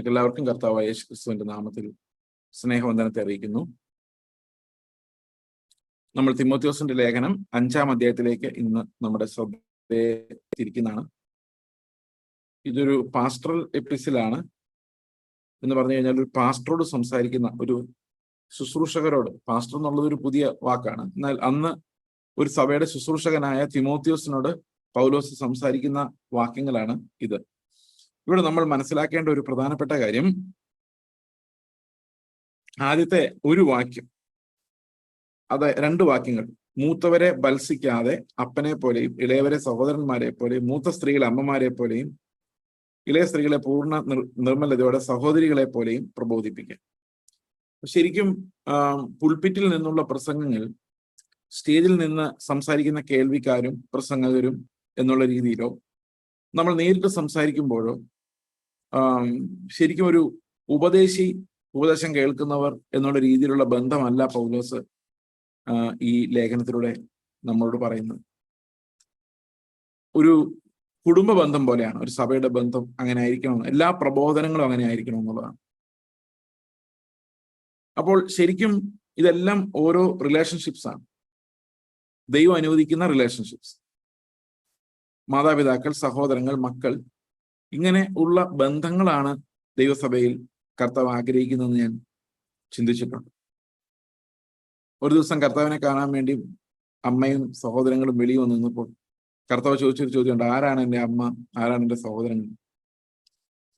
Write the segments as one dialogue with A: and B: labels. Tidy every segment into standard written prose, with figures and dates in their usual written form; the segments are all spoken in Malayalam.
A: നിങ്ങൾക്ക് എല്ലാവർക്കും കർത്താവായ യേശു ക്രിസ്തുവിന്റെ നാമത്തിൽ സ്നേഹവന്ദനത്തെ അറിയിക്കുന്നു. നമ്മൾ തിമോത്തിയോസിന്റെ ലേഖനം 5-ാം അധ്യായത്തിലേക്ക് ഇന്ന് നമ്മുടെ ശ്രദ്ധയെ തിരിക്കുന്നതാണ്. ഇതൊരു പാസ്റ്ററൽ എപ്പിസിലാണ് എന്ന് പറഞ്ഞു കഴിഞ്ഞാൽ ഒരു പാസ്റ്ററോട് സംസാരിക്കുന്ന ഒരു ശുശ്രൂഷകരോട്. പാസ്റ്റർ എന്നുള്ളത് ഒരു പുതിയ വാക്കാണ്. എന്നാൽ അന്ന് ഒരു സഭയുടെ ശുശ്രൂഷകനായ തിമോത്തിയോസിനോട് പൗലോസ് സംസാരിക്കുന്ന വാക്യങ്ങളാണ് ഇത്. ഇവിടെ നമ്മൾ മനസ്സിലാക്കേണ്ട ഒരു പ്രധാനപ്പെട്ട കാര്യം, ആദ്യത്തെ ഒരു വാക്യം, അത് 2 വാക്യങ്ങൾ, മൂത്തവരെ ബത്സിക്കാതെ അപ്പനെ പോലെയും ഇളയവരെ സഹോദരന്മാരെ പോലെയും മൂത്ത സ്ത്രീകളെ അമ്മമാരെ പോലെയും ഇളയ സ്ത്രീകളെ പൂർണ്ണ നിർമ്മലതയോടെ സഹോദരികളെ പോലെയും പ്രബോധിപ്പിക്കുക. ശരിക്കും പുൾപിറ്റിൽ നിന്നുള്ള പ്രസംഗങ്ങൾ സ്റ്റേജിൽ നിന്ന് സംസാരിക്കുന്ന കേൾവിക്കാരും പ്രസംഗകരും എന്നുള്ള രീതിയിലോ നമ്മൾ നേരിട്ട് സംസാരിക്കുമ്പോഴോ ശരിക്കും ഒരു ഉപദേശം കേൾക്കുന്നവർ എന്നുള്ള രീതിയിലുള്ള ബന്ധമല്ല പൗലോസ് ഈ ലേഖനത്തിലൂടെ നമ്മളോട് പറയുന്നത്. ഒരു കുടുംബ ബന്ധം പോലെയാണ് ഒരു സഭയുടെ ബന്ധം. അങ്ങനെ ആയിരിക്കണം, എല്ലാ പ്രബോധനങ്ങളും അങ്ങനെ ആയിരിക്കണം എന്നുള്ളതാണ്. അപ്പോൾ ശരിക്കും ഇതെല്ലാം ഓരോ റിലേഷൻഷിപ്സ് ആണ്, ദൈവം അനുവദിക്കുന്ന റിലേഷൻഷിപ്സ്. മാതാപിതാക്കൾ, സഹോദരങ്ങൾ, മക്കൾ, ഇങ്ങനെ ഉള്ള ബന്ധങ്ങളാണ് ദൈവസഭയിൽ കർത്താവ് ആഗ്രഹിക്കുന്നതെന്ന് ഞാൻ ചിന്തിച്ചിട്ടുണ്ട്. ഒരു ദിവസം കർത്താവിനെ കാണാൻ വേണ്ടി അമ്മയും സഹോദരങ്ങളും വെളിയിൽ വന്ന് നിന്നപ്പോൾ കർത്താവ് ചോദിച്ചൊരു ചോദ്യമുണ്ട്: ആരാണ് എൻ്റെ അമ്മ, ആരാണ് എൻ്റെ സഹോദരങ്ങൾ?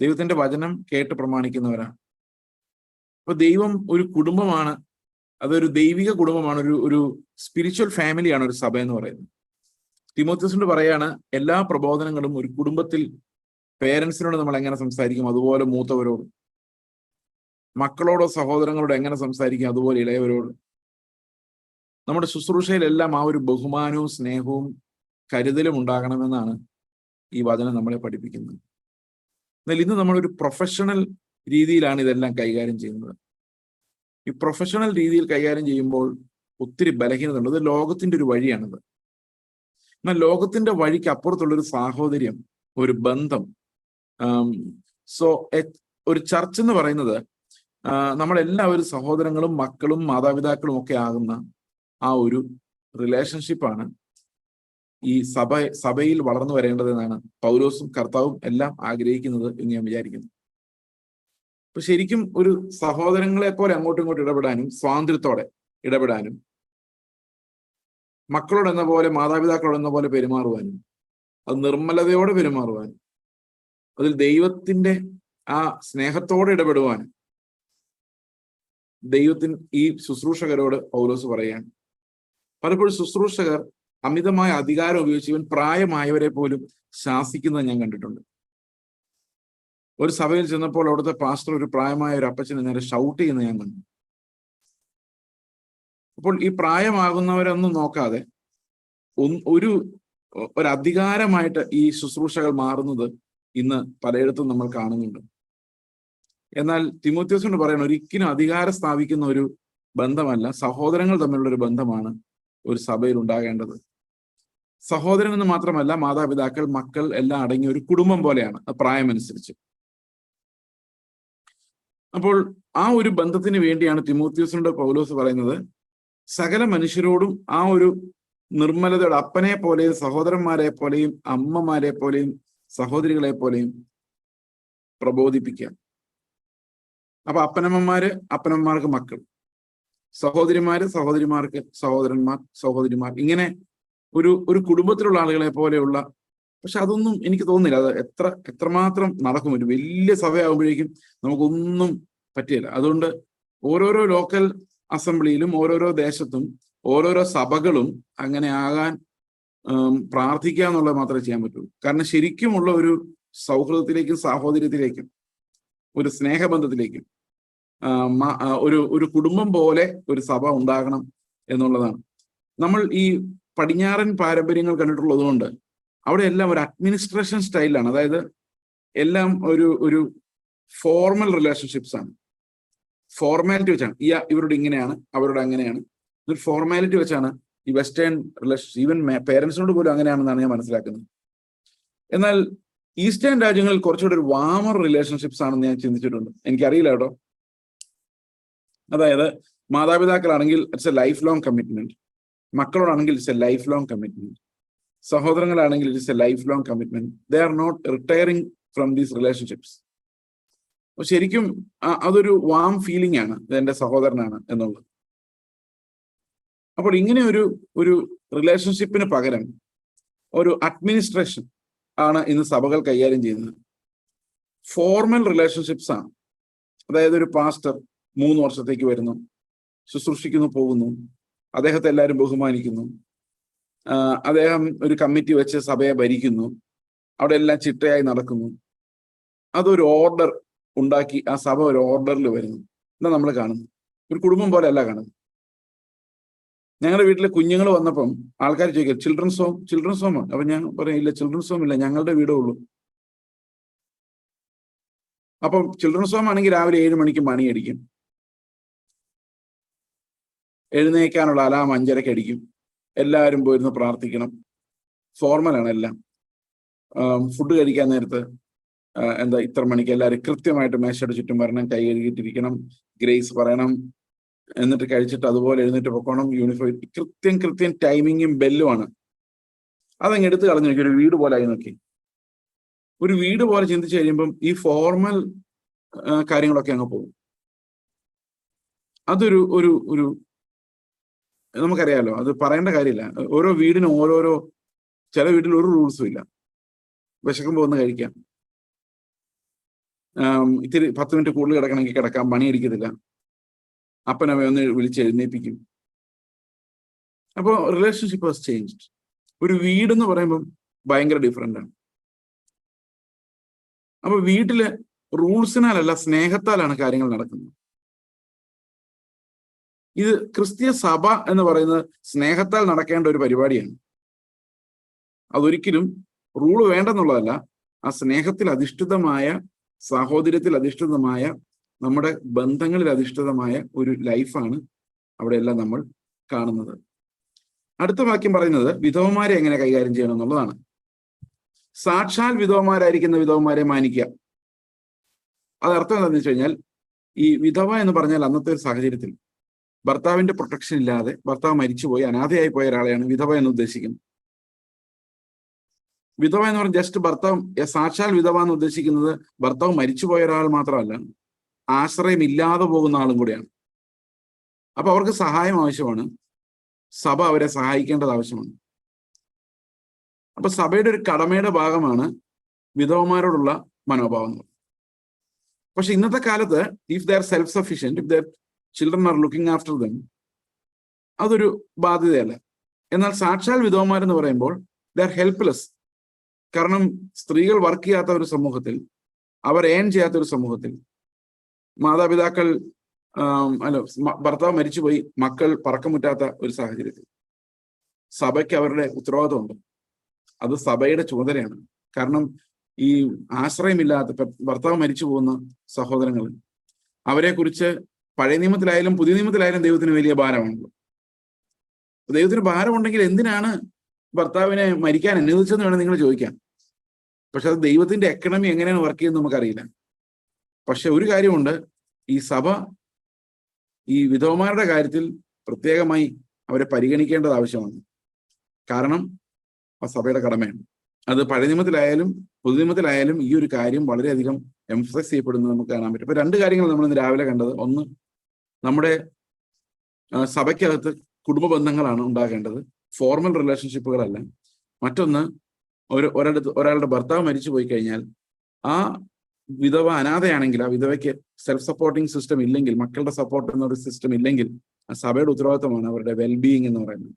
A: ദൈവത്തിന്റെ വചനം കേട്ട് പ്രമാണിക്കുന്നവരാണ്. അപ്പൊ ദൈവം ഒരു കുടുംബമാണ്, അതൊരു ദൈവിക കുടുംബമാണ്, ഒരു സ്പിരിച്വൽ ഫാമിലിയാണ് ഒരു സഭ എന്ന് പറയുന്നത്. തിമോത്തിയോസിനോട് പറയാണ്, എല്ലാ പ്രബോധനങ്ങളും ഒരു കുടുംബത്തിൽ പേരൻസിനോട് നമ്മൾ എങ്ങനെ സംസാരിക്കും അതുപോലെ മൂത്തവരോട്, മക്കളോടോ സഹോദരങ്ങളോട് എങ്ങനെ സംസാരിക്കും അതുപോലെ ഇളയവരോട്. നമ്മുടെ ശുശ്രൂഷയിലെല്ലാം ആ ഒരു ബഹുമാനവും സ്നേഹവും കരുതലും ഉണ്ടാകണമെന്നാണ് ഈ വചനം നമ്മളെ പഠിപ്പിക്കുന്നത്. എന്നാൽ ഇന്ന് നമ്മളൊരു പ്രൊഫഷണൽ രീതിയിലാണ് ഇതെല്ലാം കൈകാര്യം ചെയ്യുന്നത്. ഈ പ്രൊഫഷണൽ രീതിയിൽ കൈകാര്യം ചെയ്യുമ്പോൾ ഒത്തിരി ബലഹീനതയുണ്ട്. അത് ലോകത്തിന്റെ ഒരു വഴിയാണിത്. എന്നാൽ ലോകത്തിന്റെ വഴിക്ക് അപ്പുറത്തുള്ളൊരു സാഹോദര്യം, ഒരു ബന്ധം. ഒരു ചർച്ച് എന്ന് പറയുന്നത് നമ്മളെല്ലാവരും സഹോദരങ്ങളും മക്കളും മാതാപിതാക്കളും ഒക്കെ ആകുന്ന ആ ഒരു റിലേഷൻഷിപ്പാണ് ഈ സഭയിൽ വളർന്നു വരേണ്ടതെന്നാണ് പൗലോസും കർത്താവും എല്ലാം ആഗ്രഹിക്കുന്നത് എന്ന് ഞാൻ വിചാരിക്കുന്നു. അപ്പൊ ശരിക്കും ഒരു സഹോദരങ്ങളെ പോലെ അങ്ങോട്ടും ഇങ്ങോട്ടും ഇടപെടാനും സ്വാതന്ത്ര്യത്തോടെ ഇടപെടാനും മക്കളോടെന്ന പോലെ മാതാപിതാക്കളോടെന്ന പോലെ പെരുമാറുവാനും അത് നിർമ്മലതയോടെ പെരുമാറുവാനും അതിൽ ദൈവത്തിന്റെ ആ സ്നേഹത്തോടെ ഇടപെടുവാനും ദൈവത്തിന് ഈ ശുശ്രൂഷകരോട് പൗലോസ് പറയാണ്. പലപ്പോഴും ശുശ്രൂഷകർ അമിതമായ അധികാരം ഉപയോഗിച്ച് ഇവൻ പ്രായമായവരെ പോലും ശാസിക്കുന്നത് ഞാൻ കണ്ടിട്ടുണ്ട്. ഒരു സഭയിൽ ചെന്നപ്പോൾ അവിടുത്തെ പാസ്റ്റർ ഒരു പ്രായമായ ഒരു അപ്പച്ചനെ നേരെ ഷൗട്ട് ചെയ്യുന്നത് ഞാൻ കണ്ടു. അപ്പോൾ ഈ പ്രായമാകുന്നവരൊന്നും നോക്കാതെ ഒരു അധികാരമായിട്ട് ഈ ശുശ്രൂഷകൾ മാറുന്നത് ഇന്ന് പലയിടത്തും നമ്മൾ കാണുന്നുണ്ട്. എന്നാൽ തിമോത്തിയോസിനോട് പറയണം, ഒരിക്കലും അധികാരം സ്ഥാപിക്കുന്ന ഒരു ബന്ധമല്ല, സഹോദരങ്ങൾ തമ്മിലുള്ള ഒരു ബന്ധമാണ് ഒരു സഭയിൽ ഉണ്ടാകേണ്ടത്. സഹോദരൻ എന്ന് മാത്രമല്ല, മാതാപിതാക്കൾ, മക്കൾ എല്ലാം അടങ്ങിയ ഒരു കുടുംബം പോലെയാണ് പ്രായമനുസരിച്ച്. അപ്പോൾ ആ ഒരു ബന്ധത്തിന് വേണ്ടിയാണ് തിമോത്തിയോസിനോട് പൗലോസ് പറയുന്നത്, സകല മനുഷ്യരോടും ആ ഒരു നിർമ്മലതയുടെ അപ്പനെ പോലെയും സഹോദരന്മാരെ പോലെയും അമ്മമാരെ പോലെയും സഹോദരികളെ പോലെയും പ്രബോധിപ്പിക്കുക. അപ്പൊ അപ്പനമ്മമാർക്ക് മക്കൾ, സഹോദരിമാർക്ക് സഹോദരന്മാർ, സഹോദരിമാർ, ഇങ്ങനെ ഒരു കുടുംബത്തിലുള്ള ആളുകളെ പോലെയുള്ള. പക്ഷെ അതൊന്നും എനിക്ക് തോന്നുന്നില്ല അത് എത്രമാത്രം നടക്കും. ഒരു വലിയ സഭയാകുമ്പോഴേക്കും നമുക്കൊന്നും പറ്റില്ല. അതുകൊണ്ട് ഓരോരോ ലോക്കൽ അസംബ്ലിയിലും ഓരോരോ ദേശത്തും ഓരോരോ സഭകളും അങ്ങനെ ആകാൻ പ്രാർത്ഥിക്കുക എന്നുള്ളത് മാത്രമേ ചെയ്യാൻ പറ്റുള്ളൂ. കാരണം ശരിക്കുമുള്ള ഒരു സൗഹൃദത്തിലേക്കും സാഹോദര്യത്തിലേക്കും ഒരു സ്നേഹബന്ധത്തിലേക്കും ഒരു കുടുംബം പോലെ ഒരു സഭ ഉണ്ടാകണം എന്നുള്ളതാണ്. നമ്മൾ ഈ പടിഞ്ഞാറൻ പാരമ്പര്യങ്ങൾ കണ്ടിട്ടുള്ളത് കൊണ്ട് അവിടെ എല്ലാം ഒരു അഡ്മിനിസ്ട്രേഷൻ സ്റ്റൈലാണ്. അതായത് എല്ലാം ഒരു ഫോർമൽ റിലേഷൻഷിപ്സ് ആണ്. ഫോർമാലിറ്റി വെച്ചാണ് ഇവരോട് ഇങ്ങനെയാണ്, അവരോട് അങ്ങനെയാണ്. ഇതൊരു ഫോർമാലിറ്റി വെച്ചാണ് ഈ വെസ്റ്റേൺ റിലേഷൻഷിപ്പ്. ഈവൻ പേരൻസിനോട് പോലും അങ്ങനെയാണെന്നാണ് ഞാൻ മനസ്സിലാക്കുന്നത്. എന്നാൽ ഈസ്റ്റേൺ രാജ്യങ്ങളിൽ കുറച്ചുകൂടി ഒരു വാമർ റിലേഷൻഷിപ്സ് ആണെന്ന് ഞാൻ ചിന്തിച്ചിട്ടുണ്ട്. എനിക്കറിയില്ല കേട്ടോ. അതായത് മാതാപിതാക്കളാണെങ്കിൽ it's a lifelong commitment, മക്കളോടാണെങ്കിൽ it's a lifelong commitment, സഹോദരങ്ങളാണെങ്കിൽ it's a lifelong commitment. They are not retiring from these relationships. ശരിക്കും അതൊരു വാം ഫീലിംഗ് ആണ്, ഇതെന്റെ സഹോദരനാണ് എന്നുള്ളത്. അപ്പോൾ ഇങ്ങനെ ഒരു റിലേഷൻഷിപ്പിന് പകരം ഒരു അഡ്മിനിസ്ട്രേഷൻ ആണ് ഇന്ന് സഭകൾ കൈകാര്യം ചെയ്യുന്നത്. ഫോർമൽ റിലേഷൻഷിപ്സ് ആണ്. അതായത് ഒരു പാസ്റ്റർ 3 വർഷത്തേക്ക് വരുന്നു, ശുശ്രൂഷിക്കുന്നു, പോകുന്നു, അദ്ദേഹത്തെ എല്ലാവരും ബഹുമാനിക്കുന്നു, അദ്ദേഹം ഒരു കമ്മിറ്റി വെച്ച് സഭയെ ഭരിക്കുന്നു, അവിടെ എല്ലാം ചിട്ടയായി നടക്കുന്നു. അതൊരു ഓർഡർ ഉണ്ടാക്കി ആ സഭ ഒരു ഓർഡറിൽ വരുന്നു. എന്നാ നമ്മൾ കാണുന്നു ഒരു കുടുംബം പോലെ അല്ല കാണുന്നത്. ഞങ്ങളുടെ വീട്ടിലെ കുഞ്ഞുങ്ങൾ വന്നപ്പം ആൾക്കാർ ചോദിക്കുക ചിൽഡ്രൻസ് ഹോം. അപ്പൊ ഞാൻ പറയും ഇല്ല, ചിൽഡ്രൻസ് ഹോം ഇല്ല, ഞങ്ങളുടെ വീടേ ഉള്ളൂ. അപ്പം ചിൽഡ്രൻസ് ഹോം ആണെങ്കിൽ രാവിലെ 7 മണിക്ക് മണിയടിക്കും, എഴുന്നേക്കാനുള്ള അലാം 5:30 അടിക്കും, എല്ലാവരും പോയിരുന്ന് പ്രാർത്ഥിക്കണം, ഫോർമലാണ് എല്ലാം. ഫുഡ് കഴിക്കാൻ നേരത്ത് ഇത്ര മണിക്ക് എല്ലാവരും കൃത്യമായിട്ട് മേശയുടെ ചുറ്റും വരണം, കൈ കഴുകിയിട്ടിരിക്കണം, ഗ്രേസ് പറയണം, എന്നിട്ട് കഴിച്ചിട്ട് അതുപോലെ എഴുന്നേറ്റ് പൊക്കോണം, യൂണിഫോം കൃത്യം ടൈമിങ്ങും ബെല്ലുമാണ്. അതങ്ങ് എടുത്ത് കളഞ്ഞു നോക്കി, ഒരു വീട് പോലെ ആയി നോക്കി. ഒരു വീട് പോലെ ചിന്തിച്ചു കഴിയുമ്പം ഈ ഫോർമൽ കാര്യങ്ങളൊക്കെ അങ്ങ് പോകും. അതൊരു ഒരു നമുക്കറിയാലോ, അത് പറയേണ്ട കാര്യമില്ല. ഓരോ വീടിനും ഓരോരോ, ചില വീട്ടിൽ ഒരു റൂൾസും ഇല്ല. വിശക്കുമ്പോൾ ഒന്ന് കഴിക്കാം, ഇത്തിരി 10 മിനിറ്റ് കൂടുതൽ കിടക്കണമെങ്കിൽ കിടക്കാം, പണിയടിക്കത്തില്ല, അപ്പനമ്മ ഒന്ന് വിളിച്ച് എഴുന്നേൽപ്പിക്കും. അപ്പോൾ റിലേഷൻഷിപ്പ് ഹാസ് ചേഞ്ച്ഡ്. ഒരു വീടെന്ന് പറയുമ്പോൾ ഭയങ്കര ഡിഫറെന്റ് ആണ്. അപ്പൊ വീട്ടില് റൂൾസിനാലല്ല, സ്നേഹത്താലാണ് കാര്യങ്ങൾ നടക്കുന്നത്. ഇത് ക്രിസ്തീയ സഭ എന്ന് പറയുന്നത് സ്നേഹത്താൽ നടക്കേണ്ട ഒരു പരിപാടിയാണ്. അതൊരിക്കലും റൂള് വേണ്ടെന്നുള്ളതല്ല, ആ സ്നേഹത്തിൽ അധിഷ്ഠിതമായ, സാഹോദര്യത്തിൽ അധിഷ്ഠിതമായ, നമ്മുടെ ബന്ധങ്ങളിൽ അധിഷ്ഠിതമായ ഒരു ലൈഫാണ് അവിടെയെല്ലാം നമ്മൾ കാണുന്നത്. അടുത്ത വാക്യം പറയുന്നത് വിധവമാരെ എങ്ങനെ കൈകാര്യം ചെയ്യണം എന്നുള്ളതാണ്. സാക്ഷാൽ വിധവമാരായിരിക്കുന്ന വിധവമാരെ മാനിക്കുക. അതർത്ഥം എന്താണെന്ന് വെച്ച് കഴിഞ്ഞാൽ, ഈ വിധവ എന്ന് പറഞ്ഞാൽ അന്നത്തെ ഒരു സാഹചര്യത്തിൽ ഭർത്താവിന്റെ പ്രൊട്ടക്ഷൻ ഇല്ലാതെ ഭർത്താവ് മരിച്ചുപോയി അനാഥയായി പോയ ഒരാളെയാണ് വിധവ എന്ന് ഉദ്ദേശിക്കുന്നത്. വിധവ എന്ന് പറഞ്ഞാൽ ജസ്റ്റ് ഭർത്താവ്, സാക്ഷാൽ വിധവ എന്ന് ഉദ്ദേശിക്കുന്നത് ഭർത്താവ് മരിച്ചുപോയ ഒരാൾ മാത്രമല്ല, ആശ്രയം ഇല്ലാതെ പോകുന്ന ആളും കൂടിയാണ്. അപ്പൊ അവർക്ക് സഹായം ആവശ്യമാണ്, സഭ അവരെ സഹായിക്കേണ്ടത് ആവശ്യമാണ്. അപ്പൊ സഭയുടെ ഒരു കടമയുടെ ഭാഗമാണ് വിധവമാരോടുള്ള മനോഭാവങ്ങൾ. പക്ഷെ ഇന്നത്തെ കാലത്ത് if they are self sufficient, if there children are looking after dum, അതൊരു ബാധ്യതയല്ല. എന്നാൽ സാക്ഷാൽ വിധവമാരെന്ന് പറയുമ്പോൾ ദേ ആർ ഹെൽപ്ലെസ്. കാരണം സ്ത്രീകൾ വർക്ക് ചെയ്യാത്ത ഒരു സമൂഹത്തിൽ, അവർ ഏൺ ചെയ്യാത്ത ഒരു സമൂഹത്തിൽ, മാതാപിതാക്കൾ ഭർത്താവ് മരിച്ചുപോയി, മക്കൾ പറക്കമുറ്റാത്ത ഒരു സാഹചര്യത്തിൽ സഭയ്ക്ക് അവരുടെ ഉത്തരവാദിത്വമുണ്ട്. അത് സഭയുടെ ചുമതലയാണ്. കാരണം ഈ ആശ്രയമില്ലാത്ത, ഭർത്താവ് മരിച്ചു പോകുന്ന സഹോദരങ്ങൾ, അവരെ കുറിച്ച് പഴയ നിയമത്തിലായാലും പുതിയ നിയമത്തിലായാലും ദൈവത്തിന് വലിയ ഭാരമാണല്ലോ. ദൈവത്തിന് ഭാരമുണ്ടെങ്കിൽ എന്തിനാണ് ഭർത്താവിനെ മരിക്കാൻ അനുവദിച്ചെന്ന് വേണം നിങ്ങൾ ചോദിക്കാൻ. പക്ഷെ അത് ദൈവത്തിന്റെ എക്കണമി എങ്ങനെയാണ് വർക്ക് ചെയ്യുന്നത് നമുക്കറിയില്ല. പക്ഷെ ഒരു കാര്യമുണ്ട്, ഈ സഭ ഈ വിധവമാരുടെ കാര്യത്തിൽ പ്രത്യേകമായി അവരെ പരിഗണിക്കേണ്ടത് ആവശ്യമാണ്. കാരണം ആ സഭയുടെ കടമയാണ്. അത് പഴയ നിയമത്തിലായാലും പുതുനിയമത്തിലായാലും ഈ ഒരു കാര്യം വളരെയധികം എംഫസൈസ് ചെയ്യപ്പെടുന്നത് നമുക്ക് കാണാൻ പറ്റും. ഇപ്പൊ 2 കാര്യങ്ങൾ നമ്മൾ ഇന്ന് രാവിലെ കണ്ടത്. ഒന്ന്, നമ്മുടെ സഭയ്ക്കകത്ത് കുടുംബ ബന്ധങ്ങളാണ് ഉണ്ടാകേണ്ടത്, ഫോർമൽ റിലേഷൻഷിപ്പുകളല്ല. മറ്റൊന്ന്, ഒരാളുടെ ഭർത്താവ് മരിച്ചു പോയി കഴിഞ്ഞാൽ ആ വിധവ അനാഥയാണെങ്കിൽ, ആ വിധവയ്ക്ക് സെൽഫ് സപ്പോർട്ടിങ് സിസ്റ്റം ഇല്ലെങ്കിൽ, മക്കളുടെ സപ്പോർട്ട് എന്നൊരു സിസ്റ്റം ഇല്ലെങ്കിൽ, ആ സഭയുടെ ഉത്തരവാദിത്തമാണ് അവരുടെ വെൽബീയിങ് എന്ന് പറയുന്നത്.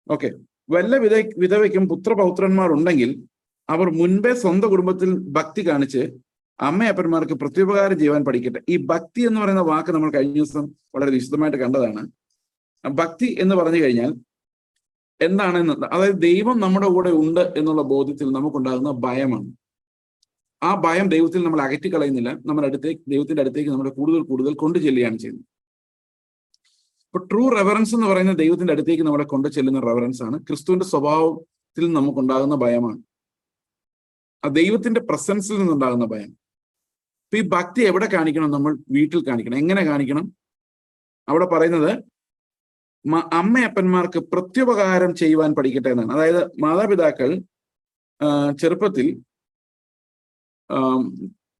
A: ഓക്കെ, വല്ല വിധവയ്ക്കും പുത്രപൗത്രന്മാർ ഉണ്ടെങ്കിൽ അവർ മുൻപേ സ്വന്തം കുടുംബത്തിൽ ഭക്തി കാണിച്ച് അമ്മയപ്പന്മാർക്ക് പ്രത്യുപകാരം ചെയ്യുവാൻ പഠിക്കട്ടെ. ഈ ഭക്തി എന്ന് പറയുന്ന വാക്ക് നമ്മൾ കഴിഞ്ഞ ദിവസം വളരെ വിശദമായിട്ട് കണ്ടതാണ്. ഭക്തി എന്ന് പറഞ്ഞു കഴിഞ്ഞാൽ എന്താണെന്ന്, അതായത് ദൈവം നമ്മുടെ കൂടെ ഉണ്ട് എന്നുള്ള ബോധ്യത്തിൽ നമുക്കുണ്ടാകുന്ന ഭയമാണ്. ആ ഭയം ദൈവത്തിൽ നമ്മൾ അകറ്റിക്കളയുന്നില്ല, ദൈവത്തിന്റെ അടുത്തേക്ക് നമ്മളെ കൂടുതൽ കൊണ്ടു ചെല്ലുകയാണ് ചെയ്യുന്നത്. ഇപ്പൊ ട്രൂ റെവറൻസ് എന്ന് പറയുന്ന ദൈവത്തിന്റെ അടുത്തേക്ക് നമ്മളെ കൊണ്ടു ചെല്ലുന്ന റെവറൻസ് ആണ്. ക്രിസ്തുവിന്റെ സ്വഭാവത്തിൽ നമുക്കുണ്ടാകുന്ന ഭയമാണ്. ആ ദൈവത്തിന്റെ പ്രസൻസിൽ നിന്നുണ്ടാകുന്ന ഭയം. അപ്പൊ ഈ ഭക്തി എവിടെ കാണിക്കണം? നമ്മൾ വീട്ടിൽ കാണിക്കണം. എങ്ങനെ കാണിക്കണം? അവിടെ പറയുന്നത് അമ്മയപ്പന്മാർക്ക് പ്രത്യുപകാരം ചെയ്യുവാൻ പഠിക്കട്ടെ എന്നാണ്. അതായത് മാതാപിതാക്കൾ ചെറുപ്പത്തിൽ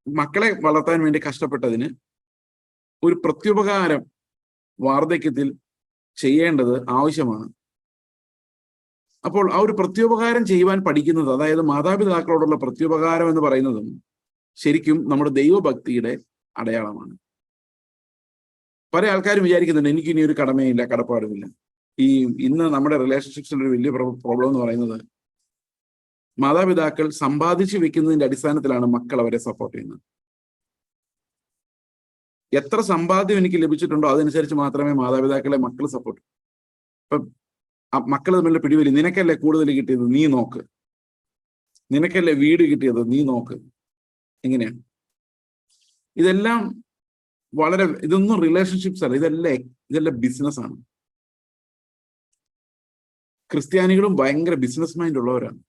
A: മക്കളെ വളർത്താൻ വേണ്ടി കഷ്ടപ്പെട്ടതിന് ഒരു പ്രത്യുപകാരം വാർദ്ധക്യത്തിൽ ചെയ്യേണ്ടത് ആവശ്യമാണ്. അപ്പോൾ ആ ഒരു പ്രത്യുപകാരം ചെയ്യുവാൻ പഠിക്കുന്നത്, അതായത് മാതാപിതാക്കളോടുള്ള പ്രത്യുപകാരം എന്ന് പറയുന്നതും ശരിക്കും നമ്മുടെ ദൈവഭക്തിയുടെ അടയാളമാണ്. പല ആൾക്കാരും വിചാരിക്കുന്നുണ്ട് എനിക്കിനി ഒരു കടമയില്ല, കടപ്പാടുമില്ല. ഇന്ന് നമ്മുടെ റിലേഷൻഷിപ്സിന്റെ ഒരു വലിയ പ്രോബ്ലം എന്ന് പറയുന്നത് മാതാപിതാക്കൾ സമ്പാദിച്ചു വെക്കുന്നതിന്റെ അടിസ്ഥാനത്തിലാണ് മക്കൾ അവരെ സപ്പോർട്ട് ചെയ്യുന്നത്. എത്ര സമ്പാദ്യം എനിക്ക് ലഭിച്ചിട്ടുണ്ടോ അതനുസരിച്ച് മാത്രമേ മാതാപിതാക്കളെ മക്കൾ സപ്പോർട്ട്. ഇപ്പൊ മക്കൾ തമ്മിലുള്ള പിടിവലി, നിനക്കല്ലേ കൂടുതൽ കിട്ടിയത്, നീ നോക്ക്, നിനക്കല്ലേ വീട് കിട്ടിയത്, നീ നോക്ക്. എങ്ങനെയാണ് ഇതെല്ലാം? ഇതൊന്നും റിലേഷൻഷിപ്സ് അല്ല, ഇതെല്ലാം ബിസിനസ്സാണ്. ക്രിസ്ത്യാനികളും ഭയങ്കര ബിസിനസ് മൈൻഡ് ഉള്ളവരാണ്.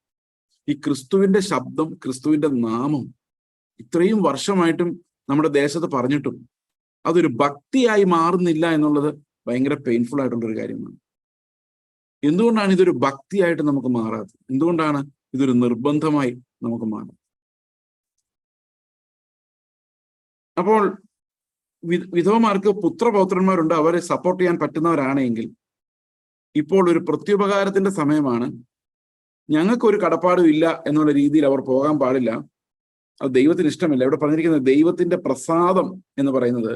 A: ഈ ക്രിസ്തുവിന്റെ ശബ്ദം, ക്രിസ്തുവിന്റെ നാമം ഇത്രയും വർഷമായിട്ടും നമ്മുടെ ദേശത്ത് പറഞ്ഞിട്ടും അതൊരു ഭക്തിയായി മാറുന്നില്ല എന്നുള്ളത് ഭയങ്കര പെയിൻഫുൾ ആയിട്ടുള്ളൊരു കാര്യമാണ്. എന്തുകൊണ്ടാണ് ഇതൊരു ഭക്തിയായിട്ട് നമുക്ക് മാറാത്തത്? എന്തുകൊണ്ടാണ് ഇതൊരു നിർബന്ധമായി നമുക്ക് മാറുന്നത്? അപ്പോൾ വിധവമാർക്ക് പുത്രപൗത്രന്മാരുണ്ട്, അവരെ സപ്പോർട്ട് ചെയ്യാൻ പറ്റുന്നവരാണെങ്കിൽ ഇപ്പോൾ ഒരു പ്രത്യുപകാരത്തിന്റെ സമയമാണ്. ഞങ്ങൾക്കൊരു കടപ്പാടും ഇല്ല എന്നുള്ള രീതിയിൽ അവർ പോകാൻ പാടില്ല. അത് ദൈവത്തിന് ഇഷ്ടമില്ല. ഇവിടെ പറഞ്ഞിരിക്കുന്നത് ദൈവത്തിന്റെ പ്രസാദം എന്ന് പറയുന്നത്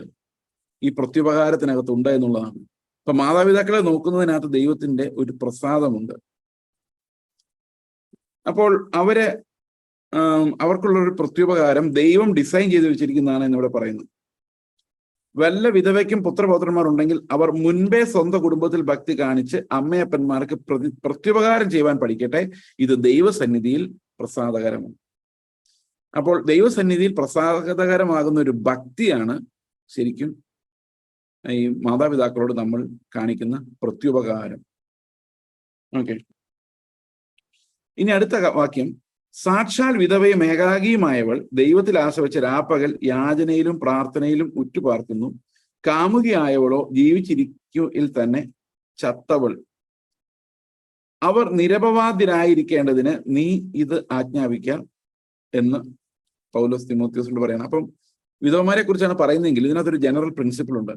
A: ഈ പ്രത്യുപകാരത്തിനകത്തുണ്ട് എന്നുള്ളതാണ്. അപ്പൊ മാതാപിതാക്കളെ നോക്കുന്നതിനകത്ത് ദൈവത്തിന്റെ ഒരു പ്രസാദമുണ്ട്. അപ്പോൾ അവർക്കുള്ള ഒരു പ്രത്യുപകാരം ദൈവം ഡിസൈൻ ചെയ്ത് വെച്ചിരിക്കുന്നതാണ് എന്നിവിടെ പറയുന്നത്. വല്ല വിധവയ്ക്കും പുത്രപൗത്രന്മാരുണ്ടെങ്കിൽ അവർ മുൻപേ സ്വന്തം കുടുംബത്തിൽ ഭക്തി കാണിച്ച് അമ്മയപ്പന്മാർക്ക് പ്രത്യുപകാരം ചെയ്യുവാൻ പഠിക്കട്ടെ. ഇത് ദൈവസന്നിധിയിൽ പ്രസാദകരമാണ്. അപ്പോൾ ദൈവസന്നിധിയിൽ പ്രസാദകരമാകുന്ന ഒരു ഭക്തിയാണ് ശരിക്കും ഈ മാതാപിതാക്കളോട് നമ്മൾ കാണിക്കുന്ന പ്രത്യുപകാരം. ഓക്കെ, ഇനി അടുത്ത വാക്യം, സാക്ഷാൽ വിധവയും ഏകാഗിയുമായവൾ ദൈവത്തിൽ ആശ്രയിച്ച രാപ്പകൽ യാചനയിലും പ്രാർത്ഥനയിലും ഉറ്റുപാർക്കുന്നു. കാമുകിയായവളോ ജീവിച്ചിരിക്കയിൽ തന്നെ ചത്തവൾ. അവർ നിരപവാദ്യരായിരിക്കേണ്ടതിന് നീ ഇത് ആജ്ഞാപിക്ക എന്ന് പൗലോസ് തിമോത്തിയോസിനോട് പറയണം. അപ്പം വിധവമാരെ കുറിച്ചാണ് പറയുന്നതെങ്കിൽ ഇതിനകത്തൊരു ജനറൽ പ്രിൻസിപ്പിൾ ഉണ്ട്.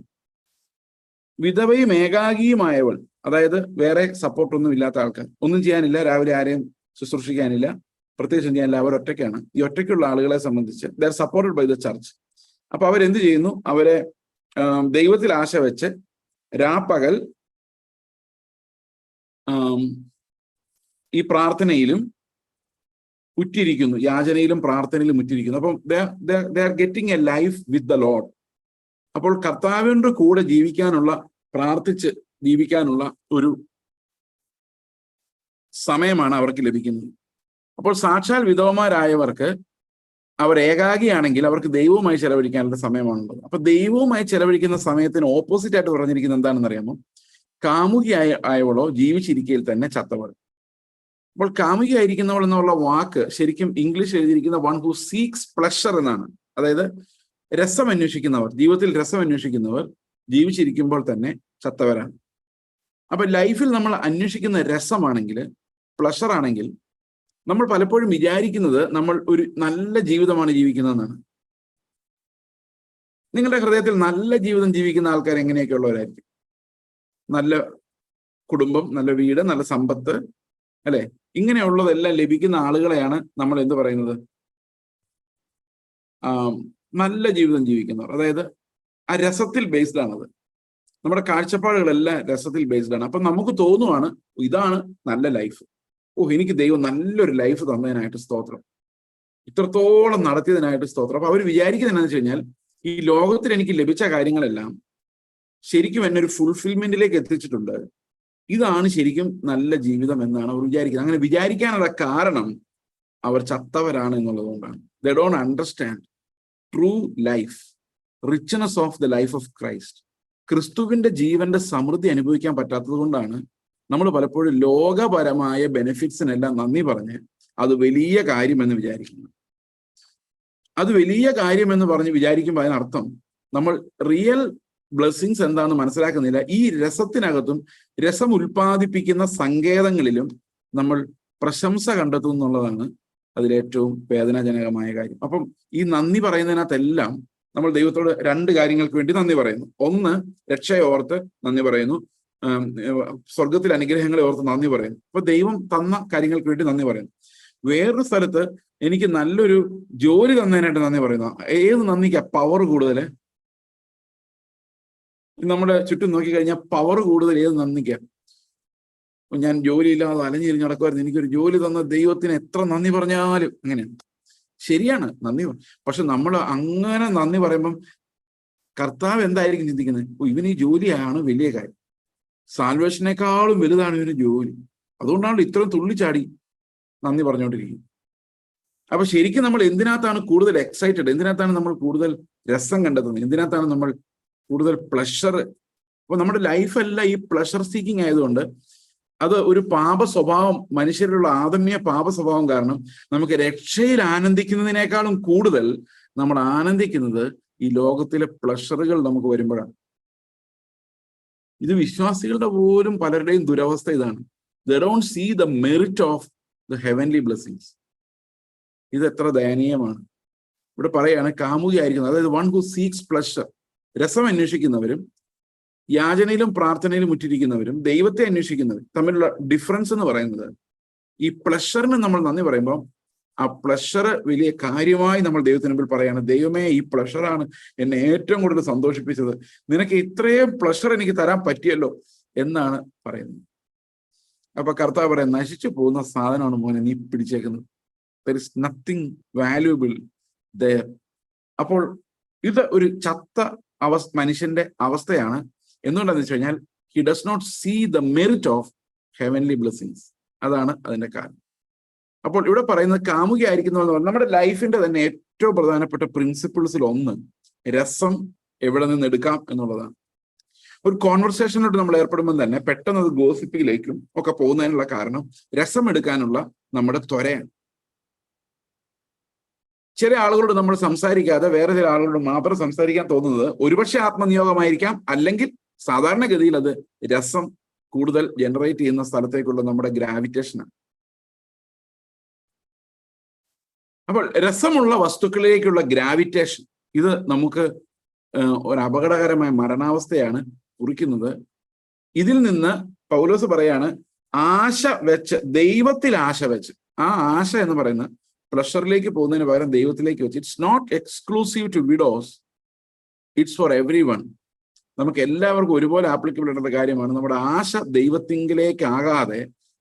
A: വിധവയും ഏകാഗിയുമായവൾ, അതായത് വേറെ സപ്പോർട്ടൊന്നും ഇല്ലാത്ത ആൾക്കാർ, ഒന്നും ചെയ്യാനില്ല, രാവിലെ ആരെയും ശുശ്രൂഷിക്കാനില്ല, പ്രത്യേകിച്ച് ചെയ്യാനില്ല, അവർ ഒറ്റയ്ക്കാണ്. ഈ ഒറ്റയ്ക്കുള്ള ആളുകളെ സംബന്ധിച്ച് they are supported by the church. അപ്പൊ അവരെന്ത് ചെയ്യുന്നു? അവരെ ദൈവത്തിൽ ആശ വെച്ച് രാപ്പകൽ ഈ പ്രാർത്ഥനയിലും ഉറ്റിരിക്കുന്നു, യാചനയിലും പ്രാർത്ഥനയിലും ഉറ്റിരിക്കുന്നു. അപ്പം they are getting A life with the Lord. അപ്പോൾ കർത്താവിന്റെ കൂടെ ജീവിക്കാനുള്ള, പ്രാർത്ഥിച്ച് ജീവിക്കാനുള്ള ഒരു സമയമാണ് അവർക്ക് ലഭിക്കുന്നത്. അപ്പോൾ സാക്ഷാൽ വിധവമാരായവർക്ക്, അവർ ഏകാഗിയാണെങ്കിൽ അവർക്ക് ദൈവവുമായി ചെലവഴിക്കാനുള്ള സമയമാണുള്ളത്. അപ്പൊ ദൈവവുമായി ചെലവഴിക്കുന്ന സമയത്തിന് ഓപ്പോസിറ്റ് ആയിട്ട് പറഞ്ഞിരിക്കുന്നത് എന്താണെന്ന് അറിയാമോ? ആയവളോ ജീവിച്ചിരിക്കയിൽ തന്നെ ചത്തവൾ. അപ്പോൾ കാമുകിയായിരിക്കുന്നവൾ എന്നുള്ള വാക്ക് ശരിക്കും ഇംഗ്ലീഷ് എഴുതിയിരിക്കുന്ന വൺ ഹു സീക്സ് പ്ലഷർ എന്നാണ്. അതായത് രസം അന്വേഷിക്കുന്നവർ, ജീവിതത്തിൽ രസം അന്വേഷിക്കുന്നവർ ജീവിച്ചിരിക്കുമ്പോൾ തന്നെ ചത്തവരാണ്. അപ്പൊ ലൈഫിൽ നമ്മൾ അന്വേഷിക്കുന്ന രസമാണെങ്കിൽ, പ്ലഷർ ആണെങ്കിൽ, നമ്മൾ പലപ്പോഴും വിചാരിക്കുന്നത് നമ്മൾ ഒരു നല്ല ജീവിതമാണ് ജീവിക്കുന്നതെന്നാണ്. നിങ്ങളുടെ ഹൃദയത്തിൽ നല്ല ജീവിതം ജീവിക്കുന്ന ആൾക്കാർ എങ്ങനെയൊക്കെ ഉള്ളവരായിരിക്കും? നല്ല കുടുംബം, നല്ല വീട്, നല്ല സമ്പത്ത്, അല്ലെ? ഇങ്ങനെയുള്ളതെല്ലാം ലഭിക്കുന്ന ആളുകളെയാണ് നമ്മൾ എന്ത് പറയുന്നത്? നല്ല ജീവിതം ജീവിക്കുന്നവർ. അതായത് ആ രസത്തിൽ ബേസ്ഡ് ആണത്. നമ്മുടെ കാഴ്ചപ്പാടുകളെല്ലാം രസത്തിൽ ബേസ്ഡ് ആണ്. അപ്പൊ നമുക്ക് തോന്നുവാണ് ഇതാണ് നല്ല ലൈഫ്. എനിക്ക് ദൈവം നല്ലൊരു ലൈഫ് തന്നതിനായിട്ട് സ്തോത്രം, ഇത്രത്തോളം നടത്തിയതിനായിട്ട് സ്തോത്രം. അപ്പൊ അവർ വിചാരിക്കുന്നത് എന്താണെന്ന് വെച്ച് കഴിഞ്ഞാൽ, ഈ ലോകത്തിൽ എനിക്ക് ലഭിച്ച കാര്യങ്ങളെല്ലാം ശരിക്കും എന്നെ ഒരു ഫുൾഫിൽമെന്റിലേക്ക് എത്തിച്ചിട്ടുണ്ട്, ഇതാണ് ശരിക്കും നല്ല ജീവിതം എന്നാണ് അവർ വിചാരിക്കുന്നത്. അങ്ങനെ വിചാരിക്കാനുള്ള കാരണം അവർ ചത്തവരാണ് എന്നുള്ളത് കൊണ്ടാണ്. They don't understand true life, richness of the life of Christ. ക്രിസ്തുവിന്റെ ജീവന്റെ സമൃദ്ധി അനുഭവിക്കാൻ പറ്റാത്തത് കൊണ്ടാണ് നമ്മൾ പലപ്പോഴും ലോകപരമായ ബെനിഫിറ്റ്സിനെല്ലാം നന്ദി പറഞ്ഞ് അത് വലിയ കാര്യമെന്ന് വിചാരിക്കുന്നു. അത് വലിയ കാര്യമെന്ന് പറഞ്ഞ് വിചാരിക്കുമ്പോൾ അതിനർത്ഥം നമ്മൾ റിയൽ ബ്ലെസ്സിങ്സ് എന്താണെന്ന് മനസ്സിലാക്കുന്നില്ല. ഈ രസത്തിനകത്തും രസം ഉൽപ്പാദിപ്പിക്കുന്ന സങ്കേതങ്ങളിലും നമ്മൾ പ്രശംസ കണ്ടെത്തും എന്നുള്ളതാണ് അതിലേറ്റവും വേദനാജനകമായ കാര്യം. അപ്പം ഈ നന്ദി പറയുന്നതിനകത്തെല്ലാം നമ്മൾ ദൈവത്തോട് രണ്ട് കാര്യങ്ങൾക്ക് വേണ്ടി നന്ദി പറയുന്നു. ഒന്ന്, രക്ഷയെ ഓർത്ത് നന്ദി പറയുന്നു, സ്വർഗത്തിലെ അനുഗ്രഹങ്ങളെ ഓർത്ത് നന്ദി പറയുന്നു. അപ്പൊ ദൈവം തന്ന കാര്യങ്ങൾക്ക് വേണ്ടി നന്ദി പറയുന്നു. വേറൊരു സ്ഥലത്ത് എനിക്ക് നല്ലൊരു ജോലി തന്നതിനായിട്ട് നന്ദി പറയുന്നു. ഏത് നന്ദിക്കാ പവർ കൂടുതൽ? നമ്മുടെ ചുറ്റും നോക്കിക്കഴിഞ്ഞാൽ പവർ കൂടുതൽ ഏത് നന്ദിക്കാം? ഞാൻ ജോലിയില്ലാതെ അലഞ്ഞിരിഞ്ഞ് നടക്കുമായിരുന്നു, എനിക്കൊരു ജോലി തന്ന ദൈവത്തിന് എത്ര നന്ദി പറഞ്ഞാലും അങ്ങനെയാണ്. ശരിയാണ്, നന്ദി. പക്ഷെ നമ്മൾ അങ്ങനെ നന്ദി പറയുമ്പം കർത്താവ് എന്തായിരിക്കും ചിന്തിക്കുന്നത്? ഇവന് ഈ ജോലിയാണ് വലിയ കാര്യം, സാൽവേഷനേക്കാളും വലുതാണ് ഇവന് ജോലി, അതുകൊണ്ടാണ് ഇത്രയും തുള്ളിച്ചാടി നന്ദി പറഞ്ഞുകൊണ്ടിരിക്കുന്നത്. അപ്പൊ ശരിക്കും നമ്മൾ എന്തിനകത്താണ് കൂടുതൽ എക്സൈറ്റഡ്? എന്തിനകത്താണ് നമ്മൾ കൂടുതൽ രസം കണ്ടെത്തുന്നത്? എന്തിനകത്താണ് നമ്മൾ കൂടുതൽ പ്ലഷർ? അപ്പൊ നമ്മുടെ ലൈഫെല്ലാം ഈ പ്ലഷർ സീക്കിംഗ് ആയതുകൊണ്ട് അത് ഒരു പാപ സ്വഭാവം, മനുഷ്യരിലുള്ള ആദമ്യ പാപ സ്വഭാവം കാരണം നമുക്ക് രക്ഷയിൽ ആനന്ദിക്കുന്നതിനേക്കാളും കൂടുതൽ നമ്മൾ ആനന്ദിക്കുന്നത് ഈ ലോകത്തിലെ പ്ലഷറുകൾ നമുക്ക് വരുമ്പോഴാണ്. ഇത് വിശ്വാസികളുടെ പോലും പലരുടെയും ദുരവസ്ഥ ഇതാണ്. They don't see the merit of the heavenly blessings. ഇത് എത്ര ദയനീയമാണ്. ഇവിടെ പറയാണ് കാമുകിയായിരിക്കുന്നത്, അതായത് വൺ ഹു സീക്സ് പ്ലഷർ, രസം അന്വേഷിക്കുന്നവരും യാചനയിലും പ്രാർത്ഥനയിലും മുറ്റിരിക്കുന്നവരും ദൈവത്തെ അന്വേഷിക്കുന്നവരും തമ്മിലുള്ള ഡിഫറൻസ് എന്ന് പറയുന്നത്, ഈ പ്ലഷറിന് നമ്മൾ നന്ദി പറയുമ്പോൾ ആ പ്ലഷർ വലിയ കാര്യമായി നമ്മൾ ദൈവത്തിന് മുമ്പിൽ പറയാണ്, ദൈവമേ ഈ പ്ലഷറാണ് എന്നെ ഏറ്റവും കൂടുതൽ സന്തോഷിപ്പിച്ചത്, നിനക്ക് ഇത്രയും പ്ലഷർ എനിക്ക് തരാൻ പറ്റിയല്ലോ എന്നാണ് പറയുന്നത്. അപ്പൊ കർത്താവ് പറയാൻ, നശിച്ചു പോകുന്ന സാധനമാണ് മോനെ നീ പിടിച്ചേക്കുന്നത്. There is nothing valuable there. അപ്പോൾ ഇത് ഒരു ചത്ത മനുഷ്യന്റെ അവസ്ഥയാണ്. എന്തുകൊണ്ടാന്ന് വെച്ച് കഴിഞ്ഞാൽ he does not see the merit of heavenly blessings. അതാണ് അതിന്റെ കാരണം. അപ്പോൾ ഇവിടെ പറയുന്നത് കാമുകയായിരിക്കുന്നു. നമ്മുടെ ലൈഫിന്റെ തന്നെ ഏറ്റവും പ്രധാനപ്പെട്ട പ്രിൻസിപ്പിൾസിൽ ഒന്ന് രസം എവിടെ നിന്ന് എടുക്കാം എന്നുള്ളതാണ്. ഒരു കോൺവെർസേഷനിലോട്ട് നമ്മൾ ഏർപ്പെടുമ്പോൾ തന്നെ പെട്ടെന്ന് അത് ഗോസിപ്പിലേക്കും ഒക്കെ പോകുന്നതിനുള്ള കാരണം രസം എടുക്കാനുള്ള നമ്മുടെ ത്വരയാണ്. ചില ആളുകളോട് നമ്മൾ സംസാരിക്കാതെ വേറെ ചില ആളുകളോട് മാത്രം സംസാരിക്കാൻ തോന്നുന്നത് ഒരുപക്ഷെ ആത്മനിയോഗമായിരിക്കാം, അല്ലെങ്കിൽ സാധാരണഗതിയിൽ അത് രസം കൂടുതൽ ജനറേറ്റ് ചെയ്യുന്ന സ്ഥലത്തേക്കുള്ള നമ്മുടെ ഗ്രാവിറ്റേഷനാണ്. അപ്പോൾ രസമുള്ള വസ്തുക്കളിലേക്കുള്ള ഗ്രാവിറ്റേഷൻ ഇത് നമുക്ക് ഒരു അപകടകരമായ മരണാവസ്ഥയാണ് കുറിക്കുന്നത്. ഇതിൽ നിന്ന് പൗലോസ് പറയാണ്, ആശ വെച്ച്, ദൈവത്തിൽ ആശ വെച്ച്, ആ ആശ എന്ന് പറയുന്ന പ്ലഷറിലേക്ക് പോകുന്നതിന് പകരം ദൈവത്തിലേക്ക് വെച്ച്, it's not exclusive to widows, it's for everyone. നമുക്ക് എല്ലാവർക്കും ഒരുപോലെ ആപ്ലിക്കബിൾ ആയിട്ടുള്ള കാര്യമാണ്. നമ്മുടെ ആശ ദൈവത്തിങ്കിലേക്കാകാതെ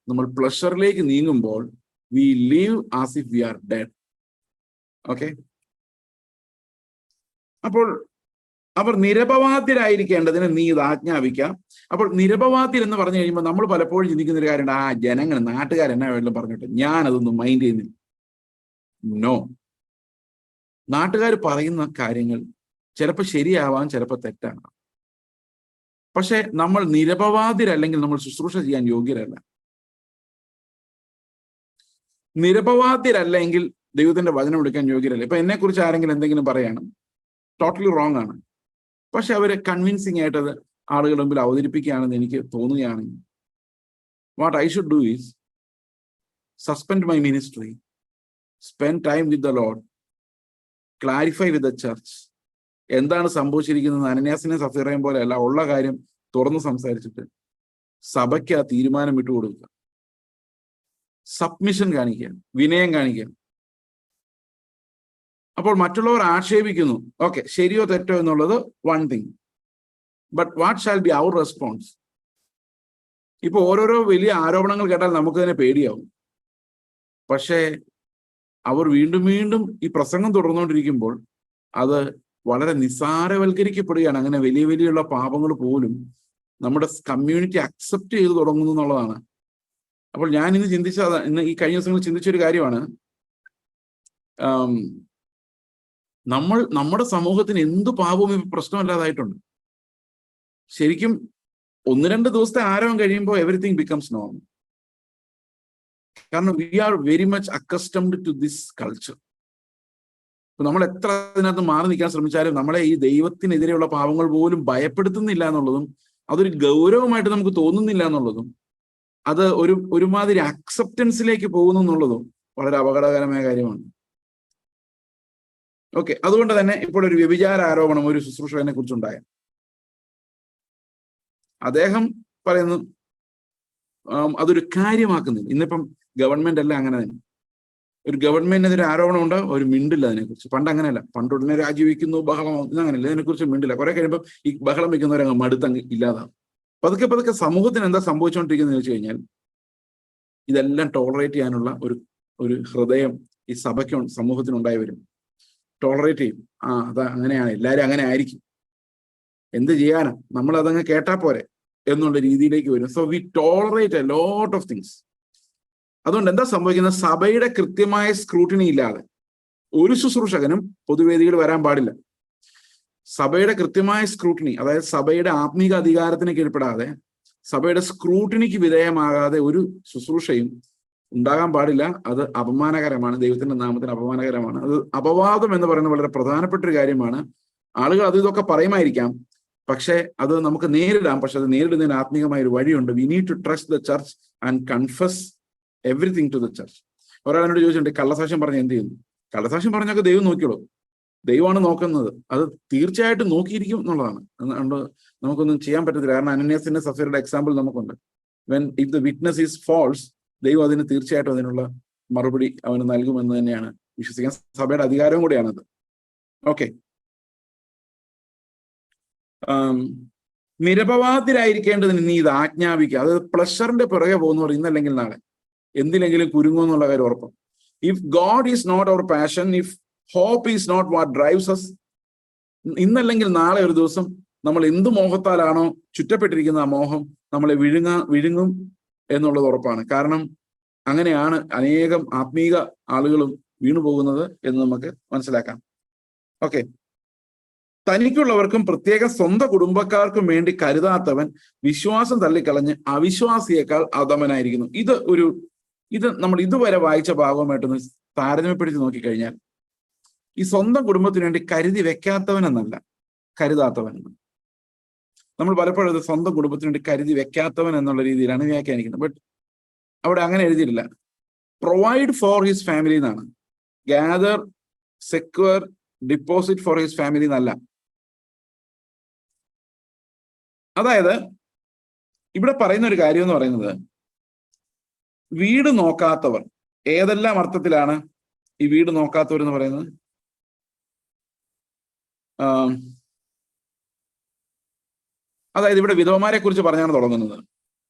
A: നമ്മൾ പ്ലഷറിലേക്ക് നീങ്ങുമ്പോൾ we leave as if we are dead. Okay, അപ്പോൾ അവർ നിരപവാദ്യരായിരിക്കേണ്ടതിന് നീ ഇത് ആജ്ഞാപിക്കാം. അപ്പോൾ നിരപവാദ്യർ എന്ന് പറഞ്ഞു കഴിയുമ്പോൾ നമ്മൾ പലപ്പോഴും ചിന്തിക്കുന്ന ഒരു കാര്യമുണ്ട്, ആ ജനങ്ങൾ നാട്ടുകാരെന്നാ വെള്ളം പറഞ്ഞിട്ട് ഞാനതൊന്നും മൈൻഡ് ചെയ്യുന്നില്ല. നോ, നാട്ടുകാർ പറയുന്ന കാര്യങ്ങൾ ചിലപ്പോൾ ശരിയാവാം, ചിലപ്പോൾ തെറ്റാണ്. പക്ഷെ നമ്മൾ നിരപവാദ്യരല്ലെങ്കിൽ നമ്മൾ ശുശ്രൂഷ ചെയ്യാൻ യോഗ്യരല്ല. നിരപവാദ്യരല്ലെങ്കിൽ ദൈവത്തിന്റെ വചനം എടുക്കാൻ യോഗ്യരല്ല. ഇപ്പൊ എന്നെ കുറിച്ച് ആരെങ്കിലും എന്തെങ്കിലും പറയണം, ടോട്ടലി റോങ് ആണ്, പക്ഷെ അവര് കൺവിൻസിങ് ആയിട്ട് അത് ആളുകളുടെ മുമ്പിൽ അവതരിപ്പിക്കുകയാണെന്ന് എനിക്ക് തോന്നുകയാണെങ്കിൽ, what I should do is suspend my ministry, spend time with the Lord, clarify with the church. എന്താണ് സംഭവിച്ചിരിക്കുന്നത് അനന്യാസിനെ സഫീറയും പോലെ അല്ല, ഉള്ള കാര്യം തുറന്ന് സംസാരിച്ചിട്ട് സഭയ്ക്ക് ആ തീരുമാനം വിട്ടുകൊടുക്കുക, സബ്മിഷൻ കാണിക്കുക, വിനയം കാണിക്കുക. അപ്പോൾ മറ്റുള്ളവർ ആക്ഷേപിക്കുന്നു, ഓക്കെ, ശരിയോ തെറ്റോ എന്നുള്ളത് one thing, but what shall be our response? ഇപ്പൊ ഓരോരോ വലിയ ആരോപണങ്ങൾ കേട്ടാൽ നമുക്ക് തന്നെ പേടിയാവും. പക്ഷേ അവർ വീണ്ടും വീണ്ടും ഈ പ്രസംഗം തുടർന്നുകൊണ്ടിരിക്കുമ്പോൾ അത് വളരെ നിസ്സാരവൽക്കരിക്കപ്പെടുകയാണ്. അങ്ങനെ വലിയ വലിയുള്ള പാപങ്ങൾ പോലും നമ്മുടെ കമ്മ്യൂണിറ്റി അക്സെപ്റ്റ് ചെയ്ത് തുടങ്ങുന്നു എന്നുള്ളതാണ്. അപ്പോൾ ഞാൻ ഇന്ന് ഈ കഴിഞ്ഞ ദിവസങ്ങളിൽ ചിന്തിച്ചൊരു കാര്യമാണ്, നമ്മുടെ സമൂഹത്തിന് എന്ത് പാപവും ഇപ്പൊ പ്രശ്നമല്ലാതായിട്ടുണ്ട്. ശരിക്കും 1-2 ദിവസത്തെ ആരവം കഴിയുമ്പോൾ എവറിത്തിങ് ബിക്കംസ് നോർമൽ. കാരണം we are very much accustomed to this culture. നമ്മൾ എത്ര അതിനകത്ത് മാറി നിൽക്കാൻ ശ്രമിച്ചാലും നമ്മളെ ഈ ദൈവത്തിനെതിരെയുള്ള പാവങ്ങൾ പോലും ഭയപ്പെടുത്തുന്നില്ല എന്നുള്ളതും, അതൊരു ഗൗരവമായിട്ട് നമുക്ക് തോന്നുന്നില്ല എന്നുള്ളതും, അത് ഒരുമാതിരി അക്സെപ്റ്റൻസിലേക്ക് പോകുന്നു എന്നുള്ളതും വളരെ അപകടകരമായ കാര്യമാണ്. ഓക്കെ, അതുകൊണ്ട് തന്നെ ഇപ്പോൾ ഒരു വ്യഭിചാര ആരോപണം ഒരു ശുശ്രൂഷകനെ കുറിച്ചുണ്ടായ അദ്ദേഹം പറയുന്നു അതൊരു കാര്യമാക്കുന്നില്ല. ഇന്നിപ്പം ഗവൺമെന്റ് അല്ല അങ്ങനെ തന്നെ. ഒരു ഗവൺമെന്റിനെതിരെ ആരോപണം ഉണ്ടാവും, ഒരു മിണ്ടില്ല അതിനെക്കുറിച്ച്. പണ്ട് അങ്ങനെയല്ല. പണ്ട് ഉടനെ രാജിവെക്കുന്നു, ബഹളം, ഇതങ്ങനെയല്ല. ഇതിനെക്കുറിച്ച് മിണ്ടില്ല. കുറെ കഴിയുമ്പോൾ ഈ ബഹളം വെക്കുന്നവരങ്ങ് മടുത്തങ്ങ് ഇല്ലാതാവും. പതുക്കെ പതുക്കെ സമൂഹത്തിന് എന്താ സംഭവിച്ചുകൊണ്ടിരിക്കുന്നത് വെച്ച് കഴിഞ്ഞാൽ ഇതെല്ലാം ടോളറേറ്റ് ചെയ്യാനുള്ള ഒരു ഹൃദയം ഈ സഭയ്ക്ക് സമൂഹത്തിനുണ്ടായി വരും. ടോളറേറ്റ് ചെയ്യും. അതാ അങ്ങനെയാണ്, എല്ലാവരും അങ്ങനെ ആയിരിക്കും, എന്ത് ചെയ്യാനാ, നമ്മൾ അതങ്ങ് കേട്ടാ പോരെ എന്നുള്ള രീതിയിലേക്ക് വരും. So we tolerate a lot of things. അതുകൊണ്ട് എന്താ സംഭവിക്കുന്നത്? സഭയുടെ കൃത്യമായ സ്ക്രൂട്ടിനി ഇല്ലാതെ ഒരു ശുശ്രൂഷകനും പൊതുവേദികൾ വരാൻ പാടില്ല. സഭയുടെ കൃത്യമായ സ്ക്രൂട്ടിനി, അതായത് സഭയുടെ ആത്മീക അധികാരത്തിന് കീഴ്പ്പെടാതെ സഭയുടെ സ്ക്രൂട്ടിനിക്ക് വിധേയമാകാതെ ഒരു ശുശ്രൂഷയും ഉണ്ടാകാൻ പാടില്ല. അത് അപമാനകരമാണ്, ദൈവത്തിന്റെ നാമത്തിന് അപമാനകരമാണ്. അത് അപവാദം എന്ന് പറയുന്നത് വളരെ പ്രധാനപ്പെട്ട ഒരു കാര്യമാണ്. ആളുകൾ അത് ഇതൊക്കെ പറയുമായിരിക്കാം, പക്ഷെ അത് നമുക്ക് നേരിടാം. പക്ഷെ അത് നേരിടുന്നതിന് ആത്മീകമായ ഒരു വഴിയുണ്ട്. We need to trust the church and confess everything to the church. ഒരാൾ എന്നോട് ചോദിച്ചിട്ടുണ്ട്, കള്ളസാക്ഷ്യം പറഞ്ഞ് എന്ത് ചെയ്യുന്നു? കള്ളസാക്ഷ്യം പറഞ്ഞൊക്കെ ദൈവം നോക്കിയോളൂ, ദൈവമാണ് നോക്കുന്നത്. അത് തീർച്ചയായിട്ടും നോക്കിയിരിക്കും എന്നുള്ളതാണ്. അതുകൊണ്ട് നമുക്കൊന്നും ചെയ്യാൻ പറ്റത്തില്ല. കാരണം അനന്യാസിന്റെ സഫീറയുടെ എക്സാമ്പിൾ നമുക്കുണ്ട്. If the witness is false, ദൈവം അതിന് തീർച്ചയായിട്ടും അതിനുള്ള മറുപടി അവന് നൽകുമെന്ന് തന്നെയാണ് വിശ്വസിക്കാൻ. സഭയുടെ അധികാരവും കൂടിയാണത്. ഓക്കെ, നിരപവാദിരായിരിക്കേണ്ടതിന് നീ ഇത് ആജ്ഞാപിക്കുക. അത് പ്ലഷറിന്റെ പിറകെ പോകുന്നവർ ഇന്നല്ലെങ്കിൽ നാളെ എന്തിലെങ്കിലും കുരുങ്ങുമെന്നുള്ള കാര്യം ഉറപ്പാണ്. If God is not our passion, if hope is not what drives us, ഇന്നല്ലെങ്കിൽ നാളെ ഒരു ദിവസം നമ്മൾ എന്ത് മോഹത്താലാണോ ചുറ്റപ്പെട്ടിരിക്കുന്ന ആ മോഹം നമ്മളെ വിഴുങ്ങും എന്നുള്ളത് ഉറപ്പാണ്. കാരണം അങ്ങനെയാണ് അനേകം ആത്മീക ആളുകളും വീണു പോകുന്നത് എന്ന് നമുക്ക് മനസ്സിലാക്കാം. ഓക്കെ, തനിക്കുള്ളവർക്കും പ്രത്യേക സ്വന്തം കുടുംബക്കാർക്കും വേണ്ടി കരുതാത്തവൻ വിശ്വാസം തള്ളിക്കളഞ്ഞ് അവിശ്വാസിയേക്കാൾ അധമനായിരിക്കുന്നു. ഇത് നമ്മൾ ഇതുവരെ വായിച്ച ഭാഗവുമായിട്ടൊന്ന് താരതമ്യപ്പെടുത്തി നോക്കിക്കഴിഞ്ഞാൽ ഈ സ്വന്തം കുടുംബത്തിന് വേണ്ടി കരുതി വെക്കാത്തവനെന്നല്ല, കരുതാത്തവൻ എന്ന്. നമ്മൾ പലപ്പോഴും ഇത് സ്വന്തം കുടുംബത്തിന് വേണ്ടി കരുതി വെക്കാത്തവൻ എന്നുള്ള രീതിയിലാണ് വ്യാഖ്യാനിക്കുന്നത്. ബട്ട് അവിടെ അങ്ങനെ എഴുതിയിട്ടില്ല. പ്രൊവൈഡ് ഫോർ ഹിസ് ഫാമിലി എന്നാണ്. Gather, secure, deposit for his family എന്നല്ല. അതായത് ഇവിടെ പറയുന്ന ഒരു കാര്യം എന്ന് പറയുന്നത്, വീട് നോക്കാത്തവർ. ഏതെല്ലാം അർത്ഥത്തിലാണ് ഈ വീട് നോക്കാത്തവർ എന്ന് പറയുന്നത്? അതായത് ഇവിടെ വിധവമാരെ കുറിച്ച് പറഞ്ഞാണ് തുടങ്ങുന്നത്.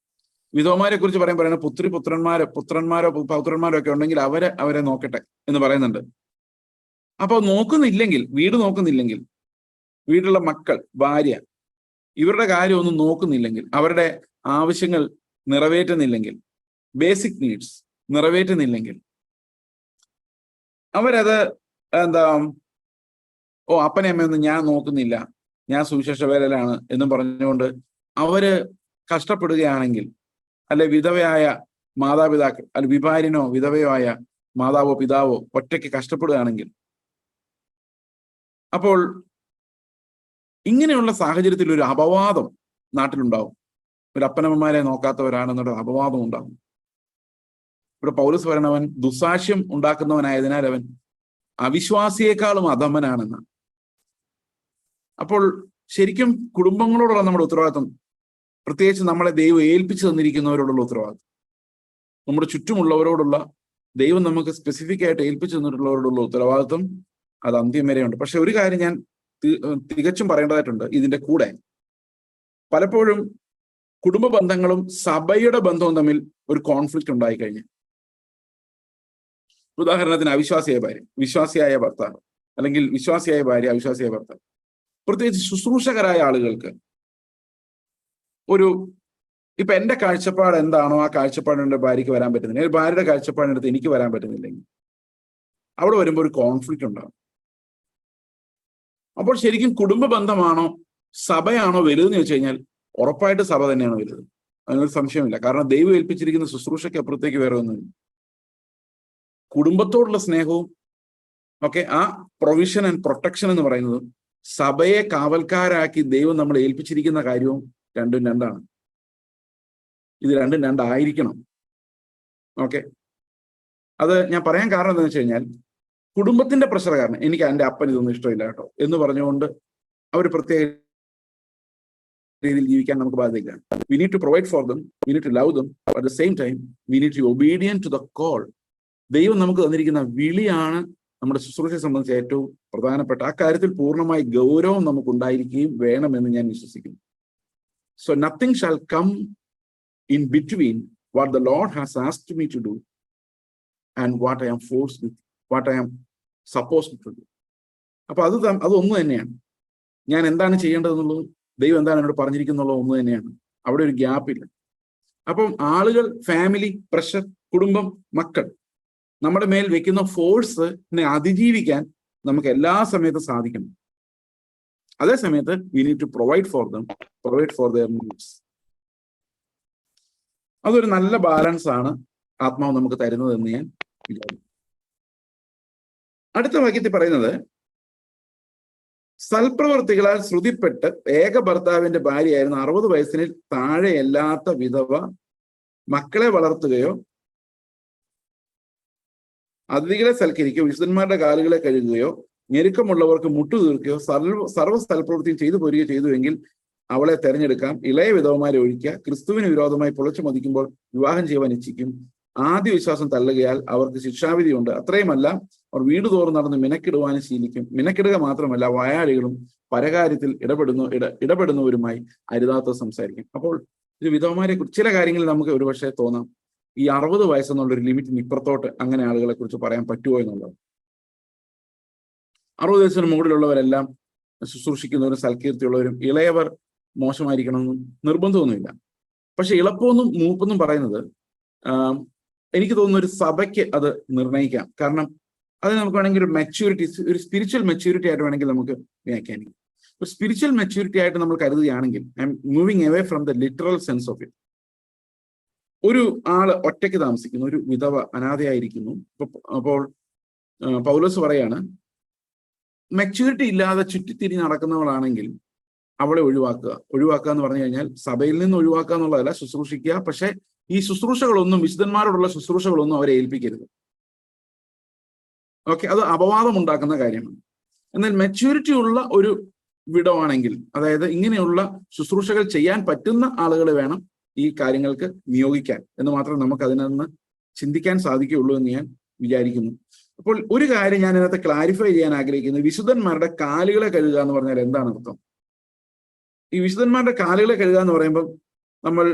A: വിധവമാരെ കുറിച്ച് പറയുന്നത് പുത്രന്മാരോ പൗത്രന്മാരോ ഒക്കെ ഉണ്ടെങ്കിൽ അവരെ നോക്കട്ടെ എന്ന് പറയുന്നുണ്ട്. അപ്പൊ നോക്കുന്നില്ലെങ്കിൽ, വീട് നോക്കുന്നില്ലെങ്കിൽ, വീട്ടിലുള്ള മക്കൾ, ഭാര്യ, ഇവരുടെ കാര്യം ഒന്നും നോക്കുന്നില്ലെങ്കിൽ, അവരുടെ ആവശ്യങ്ങൾ നിറവേറ്റുന്നില്ലെങ്കിൽ, ബേസിക് നീഡ്സ് നിറവേറ്റുന്നില്ലെങ്കിൽ, അവരത് അപ്പനെ അമ്മയൊന്നും ഞാൻ നോക്കുന്നില്ല, ഞാൻ സുവിശേഷ വേലയിലാണ് എന്നും പറഞ്ഞുകൊണ്ട് അവര് കഷ്ടപ്പെടുകയാണെങ്കിൽ, അല്ലെ വിധവയായ മാതാപിതാക്കൾ, അല്ലെ വിഭാര്യനോ വിധവയോ ആയ മാതാവോ പിതാവോ ഒറ്റയ്ക്ക് കഷ്ടപ്പെടുകയാണെങ്കിൽ, അപ്പോൾ ഇങ്ങനെയുള്ള സാഹചര്യത്തിൽ ഒരു അപവാദം നാട്ടിലുണ്ടാവും. ഒരു അപ്പനമ്മമാരെ നോക്കാത്തവരാണെന്നൊരു അപവാദം ഉണ്ടാകും. ഇവിടെ പൗലോസ് പറയണവൻ ദുസാക്ഷ്യം ഉണ്ടാക്കുന്നവനായതിനാൽ അവൻ അവിശ്വാസിയേക്കാളും അധമനാണെന്ന്. അപ്പോൾ ശരിക്കും കുടുംബങ്ങളോടുള്ള നമ്മുടെ ഉത്തരവാദിത്വം, പ്രത്യേകിച്ച് നമ്മളെ ദൈവം ഏൽപ്പിച്ചു തന്നിരിക്കുന്നവരോടുള്ള ഉത്തരവാദിത്വം, നമ്മുടെ ചുറ്റുമുള്ളവരോടുള്ള, ദൈവം നമുക്ക് സ്പെസിഫിക് ആയിട്ട് ഏൽപ്പിച്ചു തന്നിട്ടുള്ളവരോടുള്ള ഉത്തരവാദിത്വം അത് അന്ത്യം വരെയുണ്ട്. പക്ഷെ ഒരു കാര്യം ഞാൻ തികച്ചും പറയേണ്ടതായിട്ടുണ്ട്. ഇതിന്റെ കൂടെ പലപ്പോഴും കുടുംബ ബന്ധങ്ങളും സഭയുടെ ബന്ധവും തമ്മിൽ ഒരു കോൺഫ്ലിക്റ്റ് ഉണ്ടായിക്കഴിഞ്ഞു. ഉദാഹരണത്തിന് അവിശ്വാസിയായ ഭാര്യ, വിശ്വാസിയായ ഭർത്താവ്, അല്ലെങ്കിൽ വിശ്വാസിയായ ഭാര്യ, അവിശ്വാസിയായ ഭർത്താവ്. പ്രത്യേകിച്ച് ശുശ്രൂഷകരായ ആളുകൾക്ക് ഇപ്പൊ എന്റെ കാഴ്ചപ്പാട് എന്താണോ ആ കാഴ്ചപ്പാടിന്റെ ഭാര്യയ്ക്ക് വരാൻ പറ്റുന്നില്ല, ഭാര്യയുടെ കാഴ്ചപ്പാടിനടുത്ത് എനിക്ക് വരാൻ പറ്റുന്നില്ലെങ്കിൽ അവിടെ വരുമ്പോൾ ഒരു കോൺഫ്ലിക്റ്റ് ഉണ്ടാകും. അപ്പോൾ ശരിക്കും കുടുംബ ബന്ധമാണോ സഭയാണോ വലുതെന്ന് ചോദിച്ചു കഴിഞ്ഞാൽ ഉറപ്പായിട്ട് സഭ തന്നെയാണ് വലുത്. അതിനൊരു സംശയമില്ല. കാരണം ദൈവം ഏൽപ്പിച്ചിരിക്കുന്ന ശുശ്രൂഷയ്ക്ക് അപ്പുറത്തേക്ക് വേറെ ഒന്നുമില്ല. കുടുംബത്തോടുള്ള സ്നേഹവും ഒക്കെ ആ പ്രൊവിഷൻ ആൻഡ് പ്രൊട്ടക്ഷൻ എന്ന് പറയുന്നത് സഭയെ കാവൽക്കാരാക്കി ദൈവം നമ്മളെ ഏൽപ്പിച്ചിരിക്കുന്ന കാര്യവും രണ്ടും രണ്ടാണ്. ഇത് രണ്ടും രണ്ടായിരിക്കണം. ഓക്കെ, അത് ഞാൻ പറയാൻ കാരണം എന്താണെന്ന് വെച്ച് കഴിഞ്ഞാൽ, കുടുംബത്തിന്റെ പ്രഷർ കാരണം എനിക്ക് എൻ്റെ അപ്പൻ ഇതൊന്നും ഇഷ്ടമില്ല കേട്ടോ എന്ന് പറഞ്ഞുകൊണ്ട് അവർ പ്രത്യേക രീതിയിൽ ജീവിക്കാൻ നമുക്ക് ബാധ്യതയില്ല. We need to provide for them, we need to love them, at the same time we need to obedient to the call. ദൈവം നമുക്ക് തന്നിരിക്കുന്ന വിളിയാണ് നമ്മുടെ ശുശ്രൂഷയെ സംബന്ധിച്ച് ഏറ്റവും പ്രധാനപ്പെട്ട. ആ കാര്യത്തിൽ പൂർണ്ണമായി ഗൗരവം നമുക്ക് ഉണ്ടായിരിക്കുകയും വേണമെന്ന് ഞാൻ വിശ്വസിക്കുന്നു. So nothing shall come in between what the Lord has asked me to do and what I am forced with, what I am supposed to do. അപ്പൊ അതൊന്നു തന്നെയാണ്. ഞാൻ എന്താണ് ചെയ്യേണ്ടതെന്നുള്ളതും ദൈവം എന്താണ് എന്നോട് പറഞ്ഞിരിക്കുന്നുള്ളത് ഒന്ന് തന്നെയാണ്. അവിടെ ഒരു ഗ്യാപ്പില്ല. അപ്പം ആളുകൾ, ഫാമിലി, പ്രഷർ, കുടുംബം, മക്കൾ, നമ്മുടെ മേൽ വെക്കുന്ന ഫോഴ്സിനെ അതിജീവിക്കാൻ നമുക്ക് എല്ലാ സമയത്തും സാധിക്കണം. അതേ സമയത്ത് we need to provide for them, provide for their needs. അതൊരു നല്ല ബാലൻസ് ആണ് ആത്മാവ് നമുക്ക് തരുന്നതെന്ന് ഞാൻ വിചാരിക്കുന്നു. അടുത്ത വാക്യത്തിൽ പറയുന്നത്, സൽപ്രവർത്തികളാൽ ശ്രുതിപ്പെട്ട് ഏക ഭർത്താവിന്റെ ഭാര്യയായിരുന്ന 60 വയസ്സിന് താഴെയല്ലാത്ത വിധവ മക്കളെ വളർത്തുകയോ അതിഥികളെ സൽക്കരിക്കുകയോ വിശുദ്ധന്മാരുടെ കാലുകളെ കഴുകുകയോ ഞെരുക്കമുള്ളവർക്ക് മുട്ടു തീർക്കുകയോ സർവ്വ സൽപ്രവൃത്തിയും ചെയ്തു പോരുകയോ ചെയ്തുവെങ്കിൽ അവളെ തെരഞ്ഞെടുക്കാം. ഇളയ വിധവമാരെ ഒഴിക്കുക. ക്രിസ്തുവിന് വിരോധമായി പൊളിച്ചു മതിക്കുമ്പോൾ വിവാഹം ചെയ്യുവാൻ ഇച്ഛിക്കും. ആദ്യ വിശ്വാസം തള്ളുകയാൽ അവർക്ക് ശിക്ഷാവിധിയുണ്ട്. അത്രയുമല്ല, അവർ വീട് തോറും നടന്ന് മിനക്കിടുവാനും ശീലിക്കും. മിനക്കിടുക മാത്രമല്ല, വായാളികളും പരകാര്യത്തിൽ ഇടപെടുന്നവരുമായി അരുതാത്ത സംസാരിക്കും. അപ്പോൾ ഇത് വിധവമാരെ കുറിച്ച് ചില കാര്യങ്ങളിൽ നമുക്ക് ഒരുപക്ഷെ തോന്നാം, ഈ 60 വയസ്സെന്നുള്ളൊരു ലിമിറ്റിന് ഇപ്പുറത്തോട്ട് അങ്ങനെ ആളുകളെ കുറിച്ച് പറയാൻ പറ്റുമോ എന്നുള്ളത്. 60 വയസ്സിന് മുകളിലുള്ളവരെല്ലാം ശുശ്രൂഷിക്കുന്നവരും സൽകീർത്തിയുള്ളവരും, ഇളയവർ മോശമായിരിക്കണമെന്നും നിർബന്ധമൊന്നുമില്ല. പക്ഷെ ഇളപ്പൊന്നും മൂപ്പെന്നും പറയുന്നത് എനിക്ക് തോന്നുന്നു ഒരു സഭയ്ക്ക് അത് നിർണ്ണയിക്കാം. കാരണം അത് നമുക്ക് വേണമെങ്കിൽ ഒരു മെച്യൂരിറ്റി, ഒരു സ്പിരിച്വൽ മെച്യൂരിറ്റി ആയിട്ട് വേണമെങ്കിൽ നമുക്ക് വ്യാഖ്യാനിക്കാം. ഒരു സ്പിരിച്വൽ മെച്യൂരിറ്റി ആയിട്ട് നമ്മൾ കരുതുകയാണെങ്കിൽ, I M moving away from the literal sense of it. ഒരു ആള് ഒറ്റയ്ക്ക് താമസിക്കുന്നു, ഒരു വിധവ അനാഥയായിരിക്കുന്നു. അപ്പോൾ പൗലോസ് പറയാണ്, മെച്യൂരിറ്റി ഇല്ലാതെ ചുറ്റിത്തിരിഞ്ഞ് നടക്കുന്നവളാണെങ്കിൽ അവളെ ഒഴിവാക്കുക എന്ന് പറഞ്ഞു കഴിഞ്ഞാൽ സഭയിൽ നിന്ന് ഒഴിവാക്കുക എന്നുള്ളതല്ല, ശുശ്രൂഷിക്കുക. പക്ഷെ ഈ ശുശ്രൂഷകളൊന്നും, വിശുദ്ധന്മാരോടുള്ള ശുശ്രൂഷകളൊന്നും അവരെ ഏൽപ്പിക്കരുത്. ഓക്കെ, അത് അപവാദം ഉണ്ടാക്കുന്ന കാര്യമാണ്. എന്നാൽ മെച്യൂരിറ്റി ഉള്ള ഒരു വിടവാണെങ്കിൽ, അതായത് ഇങ്ങനെയുള്ള ശുശ്രൂഷകൾ ചെയ്യാൻ പറ്റുന്ന ആളുകളെ വേണം ഈ കാര്യങ്ങൾക്ക് നിയോഗിക്കാൻ എന്ന് മാത്രമേ നമുക്ക് അതിൽ നിന്ന് ചിന്തിക്കാൻ സാധിക്കുകയുള്ളൂ എന്ന് ഞാൻ വിചാരിക്കുന്നു. അപ്പോൾ ഒരു കാര്യം ഞാൻ ഇതിനകത്ത് ക്ലാരിഫൈ ചെയ്യാൻ ആഗ്രഹിക്കുന്നത്, വിശുദ്ധന്മാരുടെ കാലുകളെ കഴുകുക എന്ന് പറഞ്ഞാൽ എന്താണ് അർത്ഥം? ഈ വിശുദ്ധന്മാരുടെ കാലുകളെ കഴുകുക എന്ന് പറയുമ്പോൾ നമ്മൾ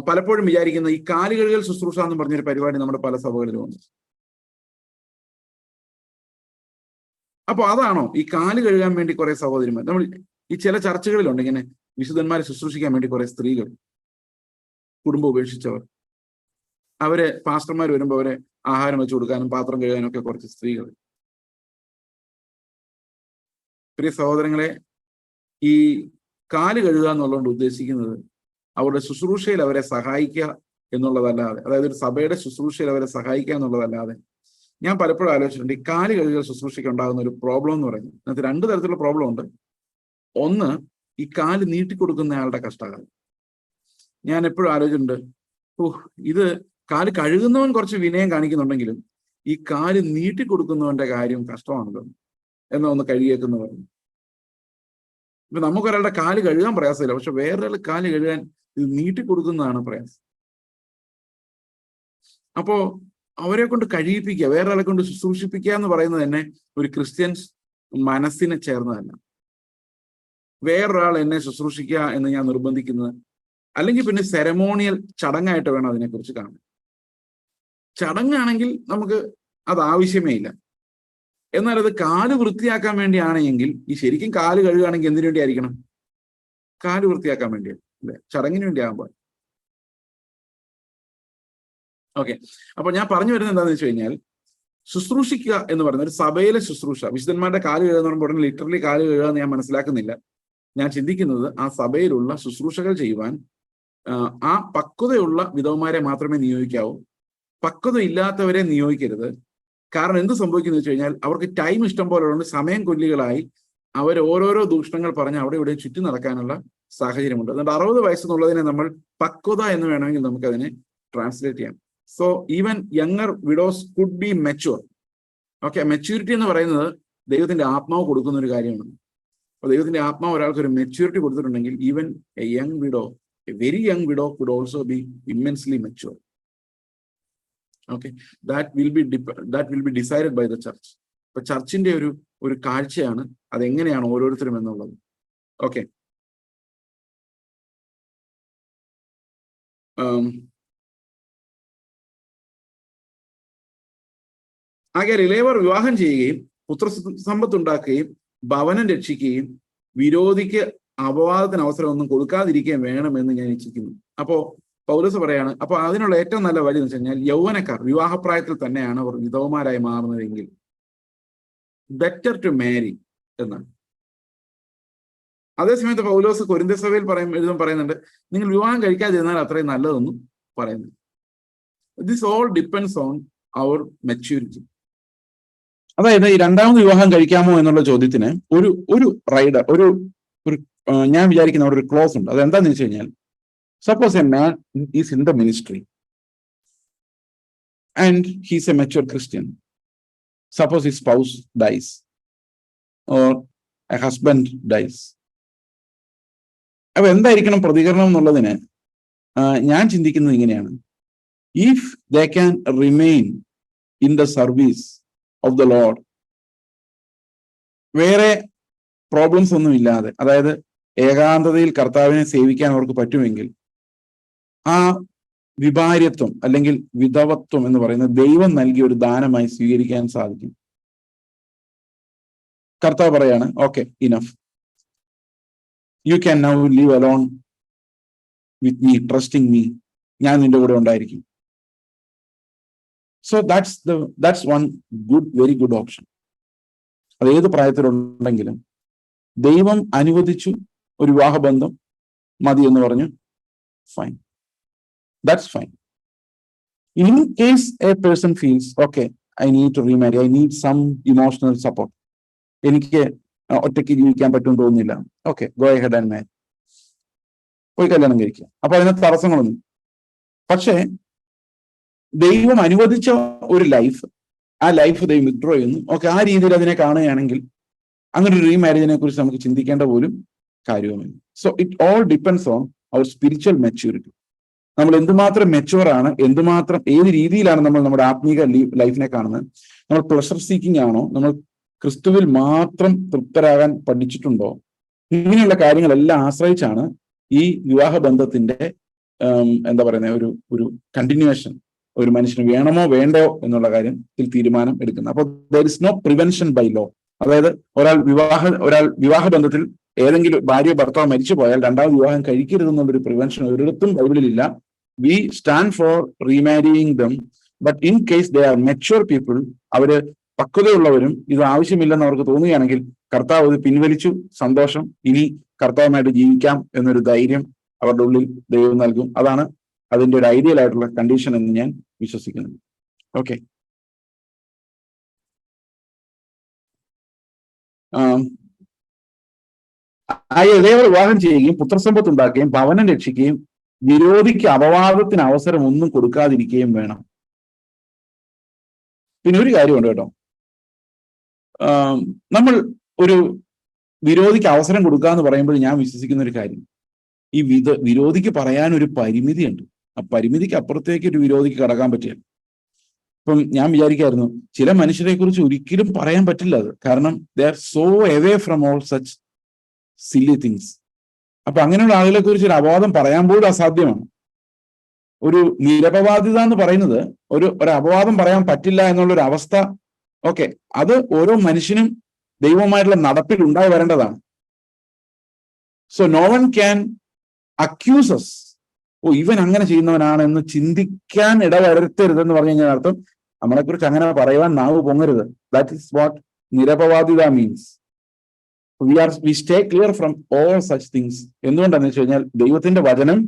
A: പലപ്പോഴും വിചാരിക്കുന്ന ഈ കാല് കഴുകൽ ശുശ്രൂഷ എന്ന് പറഞ്ഞൊരു പരിപാടി നമ്മുടെ പല സഭകളിലും ഉണ്ട്. അപ്പൊ അതാണോ ഈ കാല് കഴുകാൻ വേണ്ടി കുറെ സഹോദരിമാർ? നമ്മൾ ഈ ചില ചർച്ചകളിലുണ്ട് ഇങ്ങനെ വിശുദ്ധന്മാരെ ശുശ്രൂഷിക്കാൻ വേണ്ടി കുറെ സ്ത്രീകൾ, കുടുംബം ഉപേക്ഷിച്ചവർ, അവരെ പാസ്റ്റർമാർ വരുമ്പോൾ അവരെ ആഹാരം വെച്ചു കൊടുക്കാനും പാത്രം കഴുകാനും ഒക്കെ കുറച്ച് സ്ത്രീകൾ. പ്രിയ സഹോദരങ്ങളെ, ഈ കാല് കഴുകുക എന്നുള്ളതുകൊണ്ട് ഉദ്ദേശിക്കുന്നത് അവരുടെ ശുശ്രൂഷയിൽ അവരെ സഹായിക്കുക എന്നുള്ളതല്ലാതെ, അതായത് ഒരു സഭയുടെ ശുശ്രൂഷയിൽ അവരെ സഹായിക്കുക എന്നുള്ളതല്ലാതെ, ഞാൻ പലപ്പോഴും ആലോചിച്ചിട്ടുണ്ട് ഈ കാല് കഴുകുക ശുശ്രൂഷയ്ക്ക് ഉണ്ടാകുന്ന ഒരു പ്രോബ്ലം എന്ന് പറയുന്നത്. അതിനകത്ത് 2 തരത്തിലുള്ള പ്രോബ്ലം ഉണ്ട്. ഒന്ന്, ഈ കാല് നീട്ടിക്കൊടുക്കുന്നയാളുടെ കഷ്ടകാലം. ഞാൻ എപ്പോഴും ആലോചിച്ചിട്ടുണ്ട്, ഇത് കാല് കഴുകുന്നവൻ കുറച്ച് വിനയം കാണിക്കുന്നുണ്ടെങ്കിലും ഈ കാല് നീട്ടിക്കൊടുക്കുന്നവന്റെ കാര്യം കഷ്ടമാണല്ലോ എന്നൊന്ന് കഴുകിയേക്കെന്ന് പറഞ്ഞു. ഇപ്പൊ നമുക്കൊരാളുടെ കാല് കഴുകാൻ പ്രയാസമില്ല, പക്ഷെ വേറൊരാൾ കാല് കഴുകാൻ ഇത് നീട്ടിക്കൊടുക്കുന്നതാണ് പ്രയാസം. അപ്പോ അവരെ കൊണ്ട് കഴിയിപ്പിക്കുക, വേറൊരാളെ കൊണ്ട് ശുശ്രൂഷിപ്പിക്കുക എന്ന് പറയുന്നത് തന്നെ ഒരു ക്രിസ്ത്യൻസ് മനസ്സിനെ ചേർന്നതല്ല. വേറൊരാൾ എന്നെ ശുശ്രൂഷിക്കുക എന്ന് ഞാൻ നിർബന്ധിക്കുന്നത്, അല്ലെങ്കിൽ പിന്നെ സെറമോണിയൽ ചടങ്ങായിട്ട് വേണം അതിനെക്കുറിച്ച് കാണാൻ. ചടങ്ങാണെങ്കിൽ നമുക്ക് അത് ആവശ്യമേ ഇല്ല. എന്നാൽ അത് കാല് വൃത്തിയാക്കാൻ വേണ്ടിയാണെങ്കിൽ, ഈ ശരിക്കും കാല് കഴുകുകയാണെങ്കിൽ എന്തിനു വേണ്ടി ആയിരിക്കണം? കാല് വൃത്തിയാക്കാൻ വേണ്ടിയാണ്, അല്ലെ? ചടങ്ങിന് വേണ്ടി ആകുമ്പോൾ. ഓക്കെ, അപ്പൊ ഞാൻ പറഞ്ഞു വരുന്നത് എന്താണെന്ന് വെച്ച് കഴിഞ്ഞാൽ, ശുശ്രൂഷിക്കുക എന്ന് പറയുന്നത് ഒരു സഭയിലെ ശുശ്രൂഷ. വിശുദ്ധന്മാരുടെ കാല് കഴുകുക എന്ന് പറയുമ്പോൾ ഉടനെ ലിറ്ററലി കാല് കഴുകുക എന്ന് ഞാൻ മനസ്സിലാക്കുന്നില്ല. ഞാൻ ചിന്തിക്കുന്നത് ആ സഭയിലുള്ള ശുശ്രൂഷകൾ ചെയ്യുവാൻ ആ പക്വതയുള്ള വിധവമാരെ മാത്രമേ നിയോഗിക്കാവൂ. പക്വത ഇല്ലാത്തവരെ നിയോഗിക്കരുത്. കാരണം എന്ത് സംഭവിക്കുന്നു വെച്ച് കഴിഞ്ഞാൽ അവർക്ക് ടൈം ഇഷ്ടം പോലെ ഉണ്ട്, സമയം കൊല്ലികളായി അവർ ഓരോരോ ദൂഷണങ്ങൾ പറഞ്ഞ് അവിടെ ഇവിടെ ചുറ്റി നടക്കാനുള്ള സാഹചര്യമുണ്ട്. അതുകൊണ്ട് 60 വയസ്സെന്നുള്ളതിനെ നമ്മൾ പക്വത എന്ന് വേണമെങ്കിൽ നമുക്ക് അതിനെ ട്രാൻസ്ലേറ്റ് ചെയ്യാം. So even younger widows could be mature. Okay, maturity എന്ന് പറയുന്നത് ദൈവത്തിന്റെ ആത്മാവ് കൊടുക്കുന്ന ഒരു കാര്യമാണ്. അപ്പോൾ ദൈവത്തിന്റെ ആത്മാവ് ഒരാൾക്ക് ഒരു മെച്യൂരിറ്റി കൊടുത്തിട്ടുണ്ടെങ്കിൽ even A young widow, A very young widow could also be immensely mature. Okay, that will be decided by the church. ഇപ്പൊ ചർച്ചിന്റെ ഒരു കാഴ്ചയാണ് അതെങ്ങനെയാണ് ഓരോരുത്തരും എന്നുള്ളത്. ഓക്കെ, ആകെ ഇളയവർ വിവാഹം ചെയ്യുകയും പുത്രസമ്പത്തുണ്ടാക്കുകയും ഭവനം രക്ഷിക്കുകയും വിരോധിക്ക് അപവാദത്തിന് അവസരമൊന്നും കൊടുക്കാതിരിക്കുകയും വേണമെന്ന് ഞാൻ ഇച്ഛിക്കുന്നു. അപ്പോ പൗലോസ് പറയാണ്, അപ്പൊ അതിനുള്ള ഏറ്റവും നല്ല വഴി എന്ന് വെച്ച് കഴിഞ്ഞാൽ യൗവനക്കാർ വിവാഹപ്രായത്തിൽ തന്നെയാണ് അവർ വിധവമാരായി മാറുന്നതെങ്കിൽ ബെറ്റർ ടു മാരി എന്നാണ്. അതേസമയത്ത് പൗലോസ് കൊരിന്ത്യർ സഭയിൽ പറയുന്നുണ്ട് നിങ്ങൾ വിവാഹം കഴിക്കാതിരുന്നാൽ അത്രയും നല്ലതെന്നും പറയുന്നു. This all depends on our maturity. അതായത് ഈ രണ്ടാമത് വിവാഹം കഴിക്കാമോ എന്നുള്ള ചോദ്യത്തിന് ഒരു റൈഡർ ഞാൻ വിചാരിക്കുന്ന അവിടെ ഒരു ക്ലോസ് ഉണ്ട്. അതെന്താന്ന് വെച്ച് കഴിഞ്ഞാൽ, suppose a man is in the ministry and he's a mature Christian. Suppose his spouse dies or a husband dies. അപ്പൊ എന്തായിരിക്കണം പ്രതികരണം എന്നുള്ളതിന് ഞാൻ ചിന്തിക്കുന്നത് ഇങ്ങനെയാണ്: if they can remain in the service of the Lord, വേറെ പ്രോബ്ലംസ് ഒന്നും ഇല്ലാതെ, അതായത് ഏകാന്തതയിൽ കർത്താവിനെ സേവിക്കാൻ അവർക്ക് പറ്റുമെങ്കിൽ ആ വിഭാര്യത്വം അല്ലെങ്കിൽ വിധവത്വം എന്ന് പറയുന്നത് ദൈവം നൽകിയ ഒരു ദാനമായി സ്വീകരിക്കാൻ സാധിക്കും. കർത്താവ് പറയാണ്, okay, enough, you can now leave alone with me, trusting me, ഞാൻ നിന്റെ കൂടെ ഉണ്ടായിരിക്കും. So that's one very good option. അത് ഏത് പ്രായത്തിലുണ്ടെങ്കിലും ദൈവം അനുവദിച്ചു ഒരു വിവാഹബന്ധം മതി എന്ന് പറഞ്ഞു, fine, that's fine. In case a person feels okay, I need to remarry, I need some emotional support, എനിക്ക് ഒറ്റയ്ക്ക് ജീവിക്കാൻ പറ്റുമെന്ന് തോന്നുന്നില്ല, okay, go ahead and marry, പോയി കല്യാണം കഴിക്കുക. അപ്പൊ അതിന് തടസ്സങ്ങളൊന്നും. പക്ഷേ ദൈവം അനുവദിച്ച ഒരു ലൈഫ്, ആ ലൈഫ് ദൈവം വിഡ്രോ ചെയ്യുന്നു. ഓക്കെ, ആ രീതിയിൽ അതിനെ കാണുകയാണെങ്കിൽ അങ്ങനെ ഒരു റീമാരേജിനെ കുറിച്ച് നമുക്ക് ചിന്തിക്കേണ്ട പോലും കാര്യവുമില്ല. So it all depends on our spiritual maturity. നമ്മൾ എന്തുമാത്രം മെച്യൂർ ആണ്, എന്തുമാത്രം ഏത് രീതിയിലാണ് നമ്മൾ നമ്മുടെ ആത്മീക ലൈഫിനെ കാണുന്നത്. നമ്മൾ പ്ലഷർ സീക്കിംഗ് ആണോ, നമ്മൾ ക്രിസ്തുവിൽ മാത്രം തൃപ്തരാകാൻ പഠിച്ചിട്ടുണ്ടോ? ഇങ്ങനെയുള്ള കാര്യങ്ങളെല്ലാം ആശ്രയിച്ചാണ് ഈ വിവാഹ ബന്ധത്തിന്റെ എന്താ പറയുന്നത് ഒരു കണ്ടിന്യൂവേഷൻ ഒരു മനുഷ്യന് വേണമോ വേണ്ടോ എന്നുള്ള കാര്യത്തിൽ തീരുമാനം എടുക്കുന്നത്. അപ്പോൾ there is no prevention by law. അതായത് ഒരാൾ വിവാഹ ബന്ധത്തിൽ ഏതെങ്കിലും ഭാര്യ ഭർത്താവ് മരിച്ചു പോയാൽ രണ്ടാമത് വിവാഹം കഴിക്കരുതെന്നുള്ളൊരു പ്രിവെൻഷൻ ഒരിടത്തും ബൈബിളിലില്ല. We stand for remarrying them, but in case they are mature people, അവര് പക്വതയുള്ളവരും ഇത് ആവശ്യമില്ലെന്ന് അവർക്ക് തോന്നുകയാണെങ്കിൽ കർത്താവ് ഇത് പിൻവലിച്ചു, സന്തോഷം, ഇനി കർത്താവുമായിട്ട് ജീവിക്കാം എന്നൊരു ധൈര്യം അവരുടെ ഉള്ളിൽ ദൈവം നൽകും. അതാണ് അതിന്റെ ഒരു ഐഡിയൽ ആയിട്ടുള്ള കണ്ടീഷൻ എന്ന് ഞാൻ വിശ്വസിക്കുന്നു. ഓക്കെ, ഇളയവർ വിവാഹം ചെയ്യുകയും പുത്രസമ്പത്ത് ഉണ്ടാക്കുകയും ഭവനം രക്ഷിക്കുകയും വിരോധിക്ക് അപവാദത്തിന് അവസരം ഒന്നും കൊടുക്കാതിരിക്കുകയും വേണം. പിന്നെ ഒരു കാര്യമുണ്ട് കേട്ടോ, നമ്മൾ ഒരു വിരോധിക്ക് അവസരം കൊടുക്കുക എന്ന് പറയുമ്പോൾ ഞാൻ വിശ്വസിക്കുന്ന ഒരു കാര്യം, ഈ വിരോധിക്ക് പറയാൻ ഒരു പരിമിതിയുണ്ട്. ആ പരിമിതിക്ക് അപ്പുറത്തേക്ക് ഒരു വിരോധിക്ക് കടക്കാൻ പറ്റില്ല. ഇപ്പം ഞാൻ വിചാരിക്കായിരുന്നു, ചില മനുഷ്യരെ കുറിച്ച് ഒരിക്കലും പറയാൻ പറ്റില്ല അത്, കാരണം they are so away from all such silly things. അപ്പൊ അങ്ങനെയുള്ള ആളുകളെ കുറിച്ച് ഒരു അപവാദം പറയാൻ പോലും അസാധ്യമാണ്. ഒരു നിരപവാദിത എന്ന് പറയുന്നത് ഒരു അപവാദം പറയാൻ പറ്റില്ല എന്നുള്ളൊരു അവസ്ഥ. ഓക്കെ, അത് ഓരോ മനുഷ്യനും ദൈവമായിട്ടുള്ള നടപ്പിൽ ഉണ്ടായി വരേണ്ടതാണ്. So no one can accuse us, ഓ ഇവൻ അങ്ങനെ ചെയ്യുന്നവനാണ് എന്ന് ചിന്തിക്കാൻ ഇടവരുത്തരുതെന്ന് പറഞ്ഞു കഴിഞ്ഞാൽ അർത്ഥം നമ്മളെക്കുറിച്ച് അങ്ങനെ പറയുവാൻ നാവ് പൊങ്ങരുത്. ദാറ്റ് ഈസ് വാട്ട് നിരപവാദിത means. We stay clear from all such things. എന്തുകൊണ്ടാന്ന് വെച്ച് കഴിഞ്ഞാൽ ദൈവത്തിന്റെ വചനം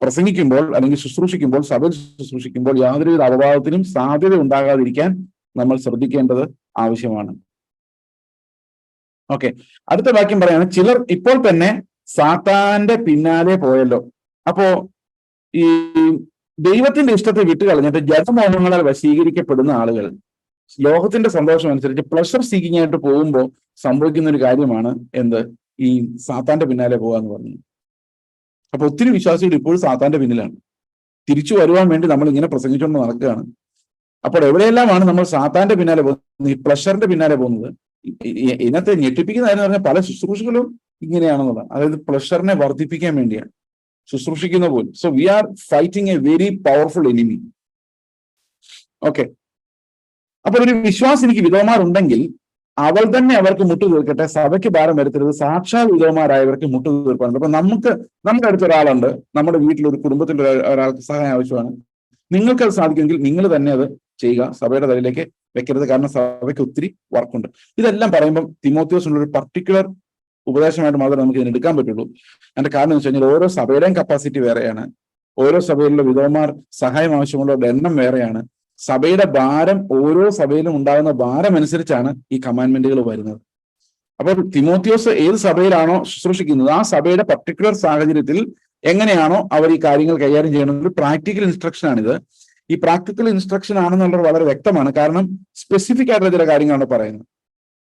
B: പ്രസംഗിക്കുമ്പോൾ അല്ലെങ്കിൽ ശുശ്രൂഷിക്കുമ്പോൾ, സഭയിൽ ശുശ്രൂഷിക്കുമ്പോൾ യാതൊരുവിധ അപവാദത്തിനും സാധ്യത ഉണ്ടാകാതിരിക്കാൻ നമ്മൾ ശ്രദ്ധിക്കേണ്ടത് ആവശ്യമാണ്. ഓക്കെ, അടുത്ത വാക്യം പറയാണ്, ചിലർ ഇപ്പോൾ തന്നെ സാത്താന്റെ പിന്നാലെ പോയല്ലോ. അപ്പോ ഈ ദൈവത്തിന്റെ ഇഷ്ടത്തെ വിട്ടുകളഞ്ഞിട്ട് ജഡമോഹങ്ങളാൽ വശീകരിക്കപ്പെടുന്ന ആളുകൾ ലോകത്തിന്റെ സന്തോഷം അനുസരിച്ച് പ്ലഷർ സീക്കിംഗ് ആയിട്ട് പോകുമ്പോൾ സംഭവിക്കുന്ന ഒരു കാര്യമാണ് എന്ത്, ഈ സാത്താന്റെ പിന്നാലെ പോകാന്ന് പറഞ്ഞു. അപ്പൊ ഒത്തിരി വിശ്വാസികൾ ഇപ്പോഴും സാത്താന്റെ പിന്നിലാണ്. തിരിച്ചു വരുവാൻ വേണ്ടി നമ്മൾ ഇങ്ങനെ പ്രസംഗിച്ചുകൊണ്ട് നടക്കുകയാണ്. അപ്പോൾ എവിടെയെല്ലാമാണ് നമ്മൾ സാത്താന്റെ പിന്നാലെ പോകുന്നത്, ഈ പ്ലഷറിന്റെ പിന്നാലെ പോകുന്നത്? ഇതിനകത്ത് ഞെട്ടിപ്പിക്കുന്നതെന്ന് പറഞ്ഞാൽ പല ശുശ്രൂഷകളും ഇങ്ങനെയാണെന്നുള്ളത്. അതായത് പ്ലഷറിനെ വർദ്ധിപ്പിക്കാൻ വേണ്ടിയാണ് ശുശ്രൂഷിക്കുന്ന പോലും. So we are fighting A very powerful enemy. Okay, അപ്പോൾ ഒരു വിശ്വാസിനിക്ക് വിധവമാരുണ്ടെങ്കിൽ അവൾ തന്നെ അവർക്ക് മുട്ടു തീർക്കട്ടെ, സഭയ്ക്ക് ഭാരം വരുത്തരുത്, സാക്ഷാൽ വിധവമാരായവർക്ക് മുട്ടു തീർക്കാനുണ്ട്. അപ്പൊ നമ്മുടെ അടുത്തൊരാളുണ്ട്, നമ്മുടെ വീട്ടിൽ ഒരു കുടുംബത്തിൽ ഒരാൾക്ക് സഹായം ആവശ്യമാണ്. നിങ്ങൾക്ക് അത് സാധിക്കുമെങ്കിൽ നിങ്ങൾ തന്നെ അത് ചെയ്യുക, സഭയുടെ തലയിലേക്ക് വെക്കരുത്. കാരണം സഭയ്ക്ക് ഒത്തിരി വർക്കുണ്ട്. ഇതെല്ലാം പറയുമ്പം തിമോത്തിയോസിനുള്ള ഒരു പർട്ടിക്കുലർ ഉപദേശമായിട്ട് മാത്രമേ നമുക്ക് ഇതിന് എടുക്കാൻ പറ്റുള്ളൂ. അതിന്റെ കാരണം എന്ന് വെച്ച് കഴിഞ്ഞാൽ ഓരോ സഭയുടെയും കപ്പാസിറ്റി വേറെയാണ്. ഓരോ സഭയിലുള്ള വിധവമാർ സഹായം ആവശ്യമുള്ളവരുടെ എണ്ണം വേറെയാണ്. സഭയുടെ ഭാരം, ഓരോ സഭയിലും ഉണ്ടാകുന്ന ഭാരം അനുസരിച്ചാണ് ഈ കമാൻഡ്മെന്റുകൾ വരുന്നത്. അപ്പോൾ തിമോത്തിയോസ് ഏത് സഭയിലാണോ ശുശ്രൂഷിക്കുന്നത് ആ സഭയുടെ പർട്ടിക്കുലർ സാഹചര്യത്തിൽ എങ്ങനെയാണോ അവർ ഈ കാര്യങ്ങൾ കൈകാര്യം ചെയ്യുന്നത്, ഒരു പ്രാക്ടിക്കൽ ഇൻസ്ട്രക്ഷൻ ആണിത്. ഈ പ്രാക്ടിക്കൽ ഇൻസ്ട്രക്ഷൻ ആണെന്നുള്ളത് വളരെ വ്യക്തമാണ്. കാരണം സ്പെസിഫിക് ആയിട്ടുള്ള ചില കാര്യങ്ങളാണ് പറയുന്നത്.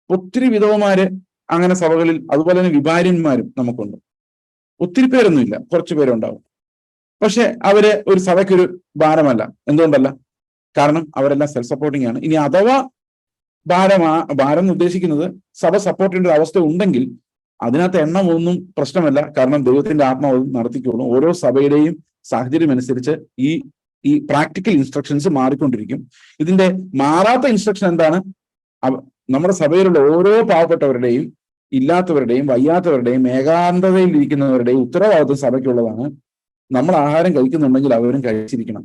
B: ഒത്തിരി വിധവമാര് അങ്ങനെ സഭകളിൽ, അതുപോലെ തന്നെ വിഭാര്യന്മാരും നമുക്കുണ്ട്. ഒത്തിരി പേരൊന്നുമില്ല, കുറച്ച് പേരുണ്ടാവും. പക്ഷെ അവര് ഒരു സഭയ്ക്കൊരു ഭാരമല്ല. എന്തുകൊണ്ടല്ല? കാരണം അവരെല്ലാം സെൽഫ് സപ്പോർട്ടിംഗ് ആണ്. ഇനി അഥവാ ഭാരം എന്ന് ഉദ്ദേശിക്കുന്നത് സഭ സപ്പോർട്ട് ചെയ്യേണ്ട ഒരു അവസ്ഥ ഉണ്ടെങ്കിൽ അതിനകത്ത് എണ്ണം ഒന്നും പ്രശ്നമല്ല. കാരണം ദൈവത്തിന്റെ ആത്മാവ് നടത്തിക്കോളും. ഓരോ സഭയുടെയും സാഹചര്യം അനുസരിച്ച് ഈ പ്രാക്ടിക്കൽ ഇൻസ്ട്രക്ഷൻസ് മാറിക്കൊണ്ടിരിക്കും. ഇതിന്റെ മാറാത്ത ഇൻസ്ട്രക്ഷൻ എന്താണ്? നമ്മുടെ സഭയിലുള്ള ഓരോ പാവപ്പെട്ടവരുടെയും, ഇല്ലാത്തവരുടെയും, വയ്യാത്തവരുടെയും, ഏകാന്തതയിൽ ഇരിക്കുന്നവരുടെയും ഉത്തരവാദിത്വം സഭയ്ക്കുള്ളതാണ്. നമ്മൾ ആഹാരം കഴിക്കുന്നുണ്ടെങ്കിൽ അവരും കഴിച്ചിരിക്കണം.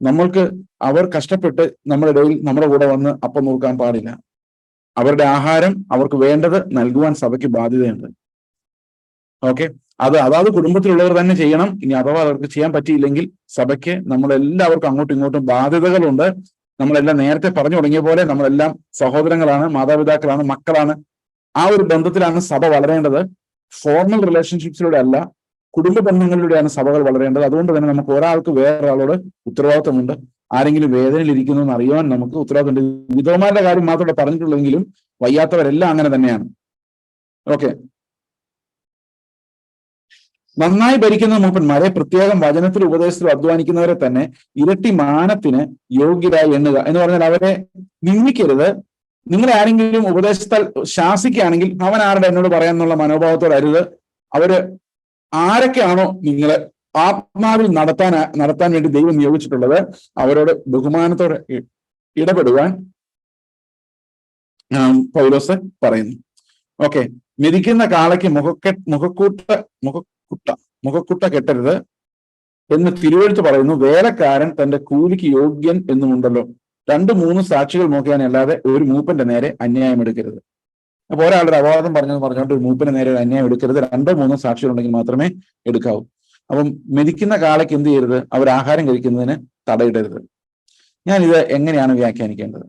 B: നമ്മൾക്ക് അവർ കഷ്ടപ്പെട്ട് നമ്മുടെ ഇടയിൽ നമ്മുടെ കൂടെ വന്ന് അപ്പം നോക്കാൻ പാടില്ല. അവരുടെ ആഹാരം അവർക്ക് വേണ്ടത് നൽകുവാൻ സഭയ്ക്ക് ബാധ്യതയുണ്ട്. ഓക്കെ, അതാത് കുടുംബത്തിലുള്ളവർ തന്നെ ചെയ്യണം. ഇനി അഥവാ അവർക്ക് ചെയ്യാൻ പറ്റിയില്ലെങ്കിൽ സഭയ്ക്ക് നമ്മളെല്ലാവർക്കും അങ്ങോട്ടും ഇങ്ങോട്ടും ബാധ്യതകളുണ്ട്. നമ്മളെല്ലാം നേരത്തെ പറഞ്ഞു തുടങ്ങിയ പോലെ നമ്മളെല്ലാം സഹോദരങ്ങളാണ്, മാതാപിതാക്കളാണ്, മക്കളാണ്. ആ ഒരു ബന്ധത്തിലാണ് സഭ വളരേണ്ടത്. ഫോർമൽ റിലേഷൻഷിപ്സിലൂടെ അല്ല, കുടുംബ ബന്ധങ്ങളിലൂടെയാണ് സഭകൾ വളരേണ്ടത്. അതുകൊണ്ട് തന്നെ നമുക്ക് ഒരാൾക്ക് വേറൊരാളോട് ഉത്തരവാദിത്വമുണ്ട്. ആരെങ്കിലും വേദനയിലിരിക്കുന്നു എന്ന് അറിയുവാൻ നമുക്ക് ഉത്തരവാദിത്തമുണ്ട്. വിധവമാരുടെ കാര്യം മാത്രമേ പറഞ്ഞിട്ടുള്ളെങ്കിലും വയ്യാത്തവരെല്ലാം അങ്ങനെ തന്നെയാണ്. ഓക്കെ, നന്നായി ഭരിക്കുന്ന മൂപ്പന്മാരെ, പ്രത്യേകം വചനത്തിൽ ഉപദേശത്തിൽ അധ്വാനിക്കുന്നവരെ തന്നെ ഇരട്ടി മാനത്തിന് യോഗ്യരായി എണ്ണുക. എന്ന് പറഞ്ഞാൽ അവരെ നിന്ദിക്കരുത്. നിങ്ങളെ ആരെങ്കിലും ഉപദേശത്താൽ ശാസിക്കുകയാണെങ്കിൽ അവൻ ആരുടെ എന്നോട് പറയാന്നുള്ള മനോഭാവത്തോടെ അരുത്. അവര് ആരൊക്കെയാണോ നിങ്ങളെ ആത്മാവിൽ നടത്താൻ വേണ്ടി ദൈവം നിയോഗിച്ചിട്ടുള്ളത് അവരോട് ബഹുമാനത്തോടെ ഇടപെടുവാൻ പൗലോസ് പറയുന്നു. ഓക്കെ, മെതിക്കുന്ന കാളയ്ക്ക് മുഖക്കുട്ട കെട്ടരുത് എന്ന് തിരുവെഴുത്ത് പറയുന്നു. വേലക്കാരൻ തന്റെ കൂലിക്ക് യോഗ്യൻ എന്നുമുണ്ടല്ലോ. 2-3 സാക്ഷികൾ നോക്കിയാനല്ലാതെ ഒരു മൂപ്പന്റെ നേരെ അന്യായം എടുക്കരുത്. അപ്പൊ ഒരാളുടെ അപവാദം പറഞ്ഞുകൊണ്ട് ഒരു മൂപ്പന്റെ നേരെ ഒരു അന്യായം എടുക്കരുത്. 2-3 സാക്ഷികൾ ഉണ്ടെങ്കിൽ മാത്രമേ എടുക്കാവൂ. അപ്പം മെതിക്കുന്ന കാളയ്ക്ക് എന്ത് ചെയ്യരുത്? അവർ ആഹാരം കഴിക്കുന്നതിന് തടയിടരുത്. ഞാനിത് എങ്ങനെയാണ് വ്യാഖ്യാനിക്കേണ്ടത്?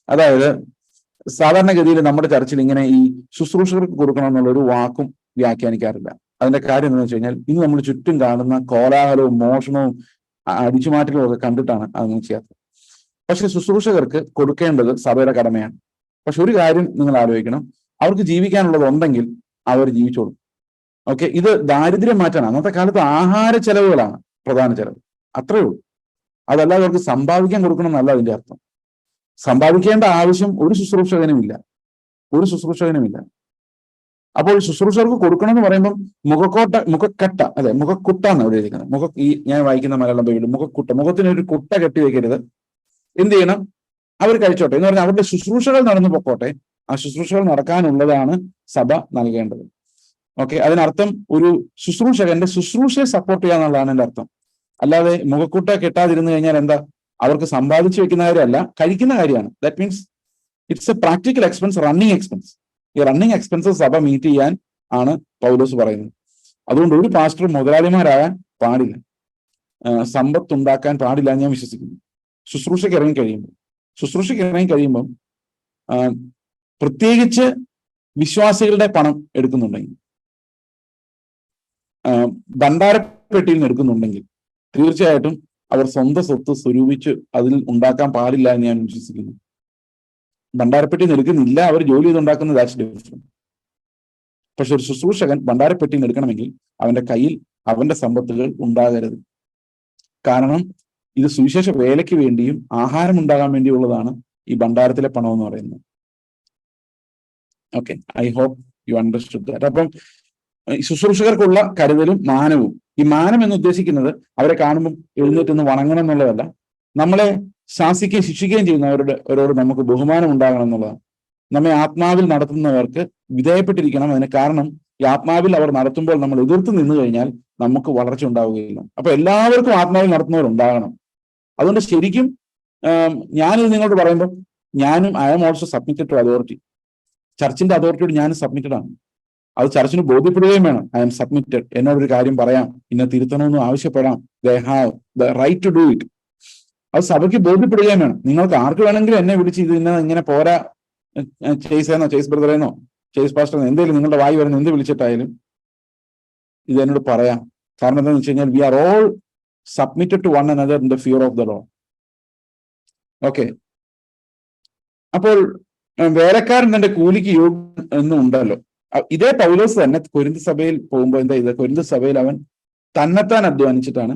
B: അതായത് സാധാരണഗതിയിൽ നമ്മുടെ ചർച്ചിൽ ഇങ്ങനെ ഈ ശുശ്രൂഷകർക്ക് കൊടുക്കണം എന്നുള്ള ഒരു വാക്കും വ്യാഖ്യാനിക്കാറില്ല. അതിന്റെ കാര്യം എന്താണെന്ന് വെച്ച് കഴിഞ്ഞാൽ ഇന്ന് നമ്മൾ ചുറ്റും കാണുന്ന കോലാഹലവും മോഷണവും അടിച്ചുമാറ്റലും ഒക്കെ കണ്ടിട്ടാണ് അതൊന്നും ചെയ്യാത്തത്. പക്ഷെ ശുശ്രൂഷകർക്ക് കൊടുക്കേണ്ടത് സഭയുടെ കടമയാണ്. പക്ഷെ ഒരു കാര്യം നിങ്ങൾ ആലോചിക്കണം, അവർക്ക് ജീവിക്കാനുള്ളത് ഉണ്ടെങ്കിൽ അവർ ജീവിച്ചോളും. ഓക്കെ, ഇത് ദാരിദ്ര്യം മാറ്റാൻ അന്നത്തെ കാലത്ത് ആഹാര ചെലവുകളാണ് പ്രധാന ചെലവ്, അത്രയേ ഉള്ളൂ. അതല്ലാതെ അവർക്ക് സമ്പാദിക്കാൻ കൊടുക്കണം എന്നല്ല അതിന്റെ അർത്ഥം. സമ്പാദിക്കേണ്ട ആവശ്യം ഒരു ശുശ്രൂഷകനുമില്ല. അപ്പോൾ ശുശ്രൂഷകർക്ക് കൊടുക്കണം എന്ന് പറയുമ്പോൾ മുഖക്കട്ട അല്ലെ, മുഖക്കുട്ട എന്ന് അവിടെ എഴുതിക്കുന്നത്. ഞാൻ വായിക്കുന്ന മലയാളം ബൈബിളിൽ മുഖക്കുട്ട, മുഖത്തിന് ഒരു കുട്ട കെട്ടി വെക്കരുത്. എന്ത് ചെയ്യണം? അവർ കഴിച്ചോട്ടെ എന്ന് പറഞ്ഞാൽ അവരുടെ ശുശ്രൂഷകൾ നടന്നു പൊക്കോട്ടെ. ആ ശുശ്രൂഷകൾ നടക്കാനുള്ളതാണ് സഭ നൽകേണ്ടത്. ഓക്കെ, അതിനർത്ഥം ഒരു ശുശ്രൂഷകന്റെ ശുശ്രൂഷയെ സപ്പോർട്ട് ചെയ്യുക എന്നുള്ളതാണ് എൻ്റെ അർത്ഥം. അല്ലാതെ മുഖക്കൂട്ട കെട്ടാതിരുന്നു കഴിഞ്ഞാൽ എന്താ? അവർക്ക് സമ്പാദിച്ചു വെക്കുന്ന കാര്യമല്ല, കഴിക്കുന്ന കാര്യമാണ്. That means it's A practical expense, running expense. ഈ റണ്ണിങ് എക്സ്പെൻസസ് സഭ മീറ്റ് ചെയ്യാൻ ആണ് പൗലോസ് പറയുന്നത്. അതുകൊണ്ട് ഒരു പാസ്റ്റർ മുതലാളിമാരാകാൻ പാടില്ല, സമ്പത്തുണ്ടാക്കാൻ പാടില്ല എന്ന് ഞാൻ വിശ്വസിക്കുന്നു. ശുശ്രൂഷയ്ക്ക് ഇറങ്ങി കഴിയുമ്പം പ്രത്യേകിച്ച് വിശ്വാസികളുടെ പണം എടുക്കുന്നുണ്ടെങ്കിൽ, ഭണ്ഡാരപ്പെട്ടിയിൽ നിന്ന് എടുക്കുന്നുണ്ടെങ്കിൽ, തീർച്ചയായിട്ടും അവർ സ്വന്തം സ്വത്ത് സ്വരൂപിച്ച് അതിൽ ഉണ്ടാക്കാൻ പാടില്ല എന്ന് ഞാൻ വിശ്വസിക്കുന്നു. ഭണ്ഡാരപ്പെട്ടിയിൽ നിന്ന് എടുക്കുന്നില്ല, അവർ ജോലി ചെയ്തുണ്ടാക്കുന്നത് ദാറ്റ്സ് ഡിഫറെന്റ്. പക്ഷെ ഒരു ശുശ്രൂഷകൻ ഭണ്ഡാരപ്പെട്ടിയിൽ നിന്ന് എടുക്കണമെങ്കിൽ അവന്റെ കയ്യിൽ അവന്റെ സമ്പത്തുകൾ ഉണ്ടാകരുത്. കാരണം ഇത് സുവിശേഷ വേലയ്ക്ക് വേണ്ടിയും ആഹാരം ഉണ്ടാകാൻ വേണ്ടിയുള്ളതാണ് ഈ ഭണ്ഡാരത്തിലെ പണം എന്ന് പറയുന്നത്. Okay, I hope you understood that. അപ്പം ശുശ്രൂഷകർക്കുള്ള കരുതലും മാനവും, ഈ മാനം എന്ന് ഉദ്ദേശിക്കുന്നത് അവരെ കാണുമ്പോൾ എഴുന്നേറ്റൊന്ന് വണങ്ങണം എന്നുള്ളതല്ല, നമ്മളെ ശാസിക്കുകയും ശിക്ഷിക്കുകയും ചെയ്യുന്നവരോട് നമുക്ക് ബഹുമാനം ഉണ്ടാകണം എന്നുള്ളതാണ്. നമ്മെ ആത്മാവിൽ നടത്തുന്നവർക്ക് വിധേയപ്പെട്ടിരിക്കണം. അതിന് കാരണം ഈ ആത്മാവിൽ അവർ നടത്തുമ്പോൾ നമ്മൾ എതിർത്ത് നിന്നു കഴിഞ്ഞാൽ നമുക്ക് വളർച്ച ഉണ്ടാവുകയില്ല. അപ്പൊ എല്ലാവർക്കും ആത്മാവിൽ നടത്തുന്നവരുണ്ടാകണം. അതുകൊണ്ട് ശരിക്കും ഞാനിത് നിങ്ങളോട് പറയുമ്പോൾ ഞാനും I am also submitted to authority. ചർച്ചിന്റെ അതോറിറ്റിയോട് ഞാനും സബ്മിറ്റഡ് ആണ്. അത് ചർച്ചിന് ബോധ്യപ്പെടുകയും വേണം. I am submitted. എന്നോടൊരു കാര്യം പറയാം, ഇന്ന തിരുത്തണമെന്ന് ആവശ്യപ്പെടാം. They have the right to do it. അത് സഭയ്ക്ക് ബോധ്യപ്പെടുകയും വേണം. നിങ്ങൾക്ക് ആർക്ക് വേണമെങ്കിലും എന്നെ വിളിച്ച് ഇത് ഇങ്ങനെ പോരാ, ചേസ് ബ്രദറേന്നോ ചേസ് പാസ്റ്റർ എന്തെങ്കിലും നിങ്ങളുടെ വായി വരുന്ന എന്ത് വിളിച്ചിട്ടായാലും ഇത് എന്നോട് പറയാം. കാരണം എന്താണെന്ന് വെച്ച് കഴിഞ്ഞാൽ we are all submitted to one another in the fear of the Lord. Okay, അപ്പോൾ വേലക്കാരൻ തന്റെ കൂലിക്ക് യോഗ്യൻ എന്നും ഉണ്ടല്ലോ. ഇതേ പൗലോസ് തന്നെ കൊരിന്ത് സഭയിൽ പോകുമ്പോൾ എന്താ ചെയ്തത്? കൊരിന്ത് സഭയിൽ അവൻ തന്നെത്താൻ അധ്വാനിച്ചിട്ടാണ്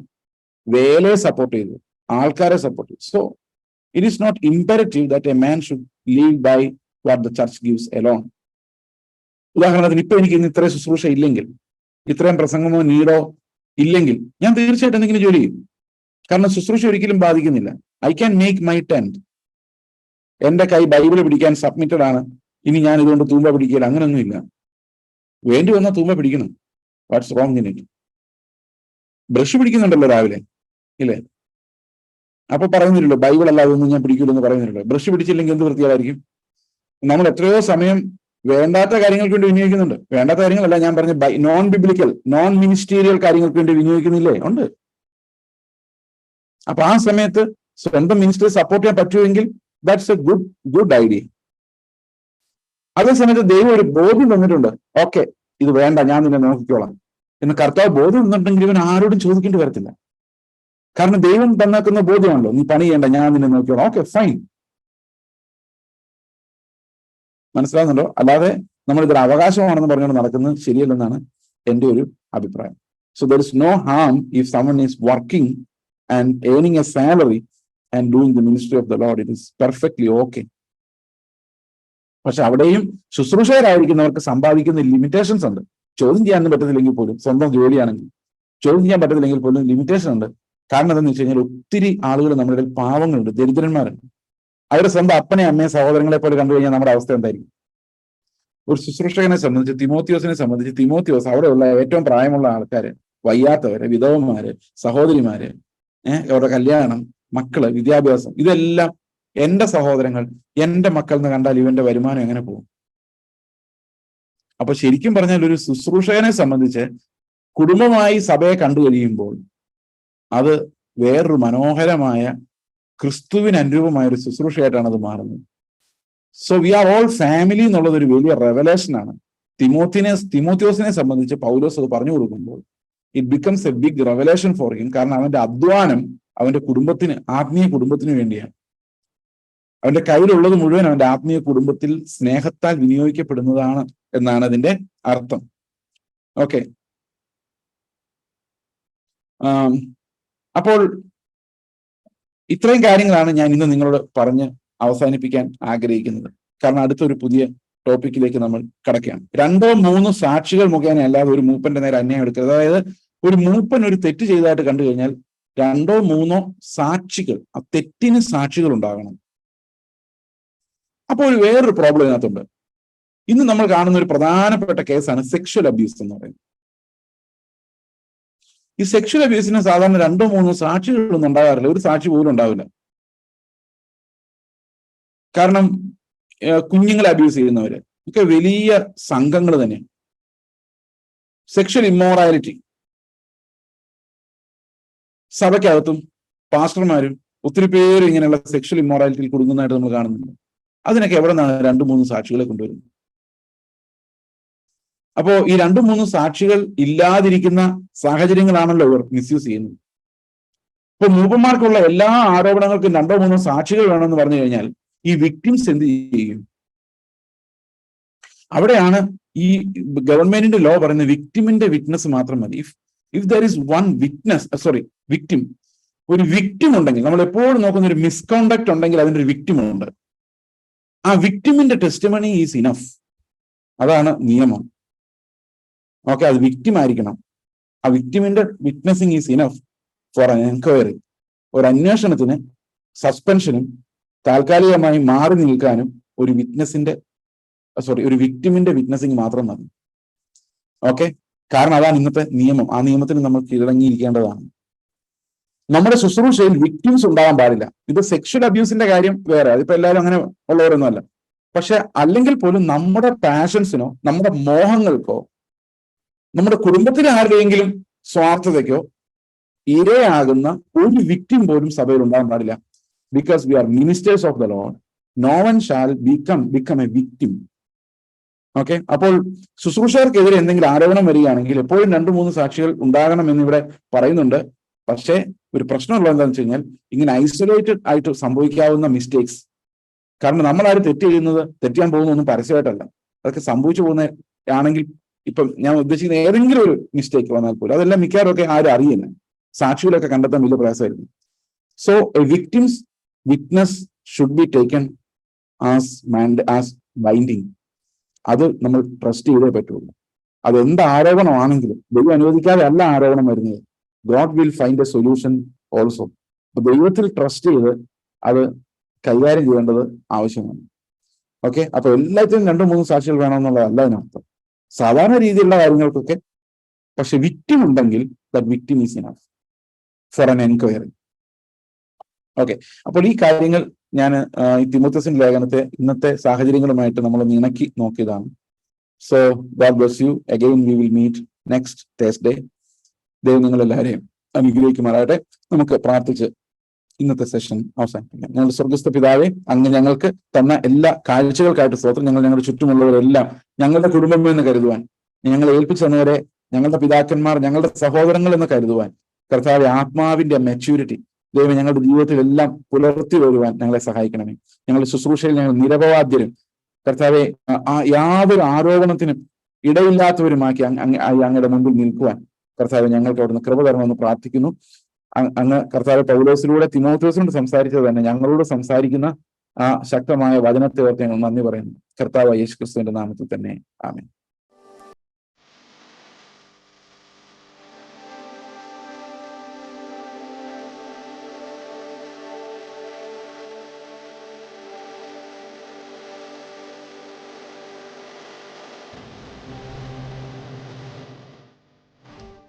B: വേലയെ സപ്പോർട്ട് ചെയ്തത്, ആൾക്കാരെ സപ്പോർട്ട് ചെയ്തു. So it is not imperative that a man should leave by what the church gives alone. ഉദാഹരണത്തിന് ഇപ്പൊ എനിക്ക് ഇന്ന് ഇത്രയും ശുശ്രൂഷ ഇല്ലെങ്കിൽ, ഇത്രയും പ്രസംഗമോ നീടോ ഇല്ലെങ്കിൽ, ഞാൻ തീർച്ചയായിട്ടും എന്തെങ്കിലും ജോലി ചെയ്യും. കാരണം ശുശ്രൂഷ ഒരിക്കലും ബാധിക്കുന്നില്ല. I can make my tent. എന്റെ കൈ ബൈബിൾ പിടിക്കാൻ സബ്മിറ്റഡ് ആണ്, ഇനി ഞാൻ ഇതുകൊണ്ട് തൂമ്പ പിടിക്കില്ല, അങ്ങനെയൊന്നുമില്ല. വേണ്ടി വന്നാൽ തൂമ്പ പിടിക്കണം. What's wrong in it? Brush പിടിക്കുന്നുണ്ടല്ലോ രാവിലെ, ഇല്ലേ? അപ്പൊ പറയുന്നില്ലല്ലോ ബൈബിൾ അല്ലാതെ ഒന്നും ഞാൻ പിടിക്കൂലെന്ന് പറയുന്നില്ലല്ലോ. ബ്രഷ് പിടിച്ചില്ലെങ്കിൽ എന്ത് വൃത്തികേടായിരിക്കും? നമ്മൾ എത്രയോ സമയം വേണ്ടാത്ത കാര്യങ്ങൾക്ക് വേണ്ടി വിനിയോഗിക്കുന്നുണ്ട്. വേണ്ടാത്ത കാര്യങ്ങളല്ല ഞാൻ പറഞ്ഞ നോൺ ബിബ്ലിക്കൽ, നോൺ മിനിസ്റ്റീരിയൽ കാര്യങ്ങൾക്ക് വേണ്ടി വിനിയോഗിക്കുന്നില്ലേ? ഉണ്ട്. അപ്പൊ ആ സമയത്ത് സ്വന്തം മിനിസ്റ്ററി സപ്പോർട്ട് ചെയ്യാൻ പറ്റുമെങ്കിൽ ദാറ്റ്സ് എ ഗുഡ് ഐഡിയ. അതേസമയത്ത് ദൈവം ഒരു ബോധ്യം തന്നിട്ടുണ്ട്, ഓക്കെ ഇത് വേണ്ട, ഞാൻ നിന്നെ നോക്കിക്കോളാം എന്ന് കർത്താവ് ബോധ്യം തന്നിട്ടുണ്ടെങ്കിൽ ഇവൻ ആരോടും ചോദിക്കേണ്ടി വരത്തില്ല. കാരണം ദൈവം തന്നേക്കുന്ന ബോധ്യമാണല്ലോ, നീ പണി ചെയ്യണ്ട, ഞാൻ നിന്നെ നോക്കിക്കോളാം. Okay fine. മനസ്സിലാവുന്നുണ്ടോ? അല്ലാതെ നമ്മൾ ഇതൊരു അവകാശമാണെന്ന് പറഞ്ഞുകൊണ്ട് നടക്കുന്നത് ശരിയല്ലെന്നാണ് എൻ്റെ ഒരു അഭിപ്രായം. So there is no harm if someone is working and earning a salary and doing the ministry of the Lord. It is perfectly okay. പക്ഷെ അവിടെയും ശുശ്രൂഷകരായിരിക്കുന്നവർക്ക് സമ്പാദിക്കുന്ന ലിമിറ്റേഷൻസ് ഉണ്ട്. ചോദ്യം ചെയ്യാനൊന്നും പറ്റത്തില്ലെങ്കിൽ പോലും, സ്വന്തം ജോലിയാണെങ്കിൽ ചോദ്യം ചെയ്യാൻ പറ്റത്തില്ലെങ്കിൽ പോലും ലിമിറ്റേഷൻ ഉണ്ട്. കാരണം എന്താണെന്ന് വെച്ച് കഴിഞ്ഞാൽ ഒത്തിരി ആളുകൾ നമ്മുടെ ഇടയിൽ പാവങ്ങളുണ്ട്, ദരിദ്രന്മാരുണ്ട്. അവരുടെ സ്വന്തം അപ്പനെ അമ്മയെ സഹോദരങ്ങളെ പോലെ കണ്ടു കഴിഞ്ഞാൽ നമ്മുടെ അവസ്ഥ എന്തായിരിക്കും? ഒരു ശുശ്രൂഷകനെ സംബന്ധിച്ച്, തിമോത്തിയോസിനെ സംബന്ധിച്ച്, തിമോത്തിയോസ് അവിടെയുള്ള ഏറ്റവും പ്രായമുള്ള ആൾക്കാര്, വയ്യാത്തവര്, വിധവന്മാര്, സഹോദരിമാര്, അവരുടെ കല്യാണം, മക്കള്, വിദ്യാഭ്യാസം, ഇതെല്ലാം എന്റെ സഹോദരങ്ങൾ, എന്റെ മക്കൾ എന്ന് കണ്ടാൽ ഇവന്റെ വരുമാനം എങ്ങനെ പോകും? അപ്പൊ ശരിക്കും പറഞ്ഞാൽ ഒരു ശുശ്രൂഷകനെ സംബന്ധിച്ച് കുടുംബമായി സഭയെ കണ്ടു കഴിയുമ്പോൾ അത് വേറൊരു മനോഹരമായ ക്രിസ്തുവിന് അനുരൂപമായ ഒരു ശുശ്രൂഷയായിട്ടാണ് അത് മാറുന്നത്. So we are all family എന്നുള്ളത് ഒരു വലിയ റെവലേഷനാണ്. തിമോത്തിയോസിനെ സംബന്ധിച്ച് പൗലോസ് അത് പറഞ്ഞു കൊടുക്കുമ്പോൾ it becomes a big revelation for him. കാരണം അവന്റെ അധ്വാനം അവന്റെ കുടുംബത്തിന്, ആത്മീയ കുടുംബത്തിന് വേണ്ടിയാണ്. അവന്റെ കയ്യിലുള്ളത് മുഴുവൻ അവന്റെ ആത്മീയ കുടുംബത്തിൽ സ്നേഹത്താൽ വിനിയോഗിക്കപ്പെടുന്നതാണ് എന്നാണ് അതിന്റെ അർത്ഥം. ഓക്കെ, അപ്പോൾ ഇത്രയും കാര്യങ്ങളാണ് ഞാൻ ഇന്ന് നിങ്ങളോട് പറഞ്ഞ് അവസാനിപ്പിക്കാൻ ആഗ്രഹിക്കുന്നത്. കാരണം അടുത്തൊരു പുതിയ ടോപ്പിക്കിലേക്ക് നമ്മൾ കടക്കുകയാണ്. 2-3 സാക്ഷികൾ മുഖേന അല്ലാതെ ഒരു മൂപ്പന്റെ നേരെ അന്യായം എടുക്കരുത്. അതായത് ഒരു മൂപ്പൻ ഒരു തെറ്റ് ചെയ്തതായിട്ട് കണ്ടു കഴിഞ്ഞാൽ 2-3 സാക്ഷികൾ, ആ തെറ്റിന് സാക്ഷികൾ ഉണ്ടാകണം. അപ്പോൾ വേറൊരു പ്രോബ്ലം ഇതിനകത്തുണ്ട്. ഇന്ന് നമ്മൾ കാണുന്ന ഒരു പ്രധാനപ്പെട്ട കേസാണ് സെക്ഷൽ അബ്യൂസ് എന്ന് പറയുന്നത്. ഈ സെക്ഷൽ അബ്യൂസിന് സാധാരണ 2-3 സാക്ഷികളൊന്നും ഉണ്ടാകാറില്ല. ഒരു സാക്ഷി പോലും ഉണ്ടാവില്ല. കാരണം കുഞ്ഞുങ്ങളെ അബ്യൂസ് ചെയ്യുന്നവര് ഒക്കെ വലിയ സംഘങ്ങൾ തന്നെയാണ്. സെക്ഷൽ ഇമ്മോറാലിറ്റി സഭയ്ക്കകത്തും പാസ്റ്റർമാരും ഒത്തിരി പേര് ഇങ്ങനെയുള്ള സെക്ഷൽ ഇമ്മോറാലിറ്റിയിൽ കുടുങ്ങുന്നതായിട്ട് നമ്മൾ കാണുന്നുണ്ട്. അതിനൊക്കെ എവിടെ നിന്നാണ് 2-3 സാക്ഷികളെ കൊണ്ടുവരുന്നത്? അപ്പോ ഈ 2-3 സാക്ഷികൾ ഇല്ലാതിരിക്കുന്ന സാഹചര്യങ്ങളാണല്ലോ ഇവർ മിസ്യൂസ് ചെയ്യുന്നത്. ഇപ്പൊ മൂപ്പന്മാർക്കുള്ള എല്ലാ ആരോപണങ്ങൾക്കും 2-3 സാക്ഷികൾ വേണമെന്ന് പറഞ്ഞു കഴിഞ്ഞാൽ ഈ വിക്ടിംസ് എന്ത് ചെയ്യും? അവിടെയാണ് ഈ ഗവൺമെന്റിന്റെ ലോ പറയുന്നത് വിക്ടിമിന്റെ വിറ്റ്നസ് മാത്രം മതി. If there is one victim, ഒരു വിക്ടിം ഉണ്ടെങ്കിൽ, നമ്മൾ എപ്പോഴും നോക്കുന്ന ഒരു മിസ്കോണ്ടക്ട് ഉണ്ടെങ്കിൽ അതിന്റെ ഒരു വിക്ടിം ഉണ്ട്. ആ വിക്ടിമിന്റെ ടെസ്റ്റിമണി ഈസ് ഇനഫ്. അതാണ് നിയമം. ഓക്കെ, അത് വിക്ടിം ആയിരിക്കണം. ആ വിക്ടിമിന്റെ witnessing is enough for an enquiry. ഒരു അന്വേഷണത്തിന് സസ്പെൻഷനും താൽക്കാലികമായി മാറി നിൽക്കാനും ഒരു വിക്ടിമിന്റെ വിറ്റ്നസിങ് മാത്രം മതി. ഓക്കെ, കാരണം അതാണ് ഇന്നത്തെ നിയമം. ആ നിയമത്തിന് നമ്മൾ കീഴടങ്ങിയിരിക്കേണ്ടതാണ്. നമ്മുടെ ശുശ്രൂഷയിൽ വിക്ടിംസ് ഉണ്ടാകാൻ പാടില്ല. ഇത് സെക്ഷൽ അബ്യൂസിന്റെ കാര്യം വേറെ, അതിപ്പോ എല്ലാവരും അങ്ങനെ ഉള്ളവരൊന്നും അല്ല. പക്ഷെ അല്ലെങ്കിൽ പോലും നമ്മുടെ പാഷൻസിനോ നമ്മുടെ മോഹങ്ങൾക്കോ നമ്മുടെ കുടുംബത്തിലെ ആരുടെയെങ്കിലും സ്വാർത്ഥതയ്ക്കോ ഇരയാകുന്ന ഒരു വിക്ടിം പോലും സഭയിൽ ഉണ്ടാകാൻ പാടില്ല. Because we are ministers of the Lord, no one shall become a victim. Okay, അപ്പോൾ ശുശ്രൂഷകർക്കെതിരെ എന്തെങ്കിലും ആരോപണം വരികയാണെങ്കിൽ എപ്പോഴും 2-3 സാക്ഷികൾ ഉണ്ടാകണം എന്നിവിടെ പറയുന്നുണ്ട്. പക്ഷേ ഒരു പ്രശ്നമുള്ളത് എന്താണെന്ന് വെച്ച് കഴിഞ്ഞാൽ ഇങ്ങനെ ഐസൊലേറ്റഡ് ആയിട്ട് സംഭവിക്കാവുന്ന മിസ്റ്റേക്സ്, കാരണം നമ്മളാരും തെറ്റാൻ പോകുന്നൊന്നും പരസ്യമായിട്ടല്ല, അതൊക്കെ സംഭവിച്ചു പോകുന്ന ആണെങ്കിൽ, ഇപ്പം ഞാൻ ഉദ്ദേശിക്കുന്ന ഏതെങ്കിലും ഒരു മിസ്റ്റേക്ക് വന്നാൽ പോലും അതെല്ലാം മിക്കവാറും ഒക്കെ ആരും അറിയുന്നത്, സാക്ഷികളൊക്കെ കണ്ടെത്താൻ വലിയ പ്രയാസമായിരുന്നു. So a victims witness should be taken as binding. അത് നമ്മൾ ട്രസ്റ്റ് ചെയ്തേ പറ്റുള്ളൂ. അതെന്ത് ആരോപണമാണെങ്കിലും ദൈവം അനുവദിക്കാതെ അല്ല ആരോപണം വരുന്നത്. God will find A solution also. അപ്പൊ ദൈവത്തിൽ ട്രസ്റ്റ് ചെയ്ത് അത് കൈകാര്യം ചെയ്യേണ്ടത് ആവശ്യമാണ്. ഓക്കെ, അപ്പൊ എല്ലാത്തിനും 2-3 സാക്ഷികൾ വേണമെന്നുള്ളതല്ല അതിനർത്ഥം. സാധാരണ രീതിയിലുള്ള കാര്യങ്ങൾക്കൊക്കെ പക്ഷെ വിക്ടിം ഉണ്ടെങ്കിൽ that victim is enough for an enquiry. Okay, അപ്പോൾ ഈ കാര്യങ്ങൾ ഞാൻ ഈ തിമോഥെസിന്റെ ലേഖനത്തെ ഇന്നത്തെ സാഹചര്യങ്ങളുമായിട്ട് നമ്മൾ ഇണക്കി നോക്കിയതാണ്. So God bless you. Again we will meet next Thursday. ദൈവം നിങ്ങളെല്ലാവരെയും അനുഗ്രഹിക്കുമാറാകട്ടെ. നമുക്ക് പ്രാർത്ഥിച്ച് ഇന്നത്തെ സെഷൻ അവസാനിപ്പിക്കാം. ഞങ്ങളുടെ സ്വർഗസ്ഥ പിതാവേ, അങ്ങ് ഞങ്ങൾക്ക് തന്ന എല്ലാ കാഴ്ചകൾക്കായിട്ട് സ്തോത്രം. ഞങ്ങളുടെ ചുറ്റുമുള്ളവരെല്ലാം ഞങ്ങളുടെ കുടുംബം എന്ന് കരുതുവാൻ, ഞങ്ങളെ ഏൽപ്പിച്ചു തന്നവരെ ഞങ്ങളുടെ പിതാക്കന്മാർ, ഞങ്ങളുടെ സഹോദരങ്ങൾ എന്ന് കരുതുവാൻ, കർത്താവെ ആത്മാവിന്റെ മെച്യൂരിറ്റി ദൈവം ഞങ്ങളുടെ ജീവിതത്തിൽ എല്ലാം പുലർത്തി വരുവാൻ ഞങ്ങളെ സഹായിക്കണമേ. ഞങ്ങളുടെ ശുശ്രൂഷയിൽ ഞങ്ങൾ നിരപവാദ്യരും കർത്താവെ യാതൊരു ആരോപണത്തിനും ഇടയില്ലാത്തവരുമാക്കി അങ്ങയുടെ മുമ്പിൽ നിൽക്കുവാൻ കർത്താവെ ഞങ്ങൾക്ക് അവിടുന്ന് കൃപ തരണമെന്ന് പ്രാർത്ഥിക്കുന്നു. അങ്ങ് കർത്താവ് പൗലോസിലൂടെ തിമോഥെയോസിനോട് സംസാരിച്ചത് തന്നെ ഞങ്ങളോട് സംസാരിക്കുന്ന ആ ശക്തമായ വചനത്തെ ഓർത്ത് ഞങ്ങൾ നന്ദി പറയുന്നു. കർത്താവ് യേശുക്രിസ്തുവിന്റെ നാമത്തിൽ തന്നെ ആമേൻ.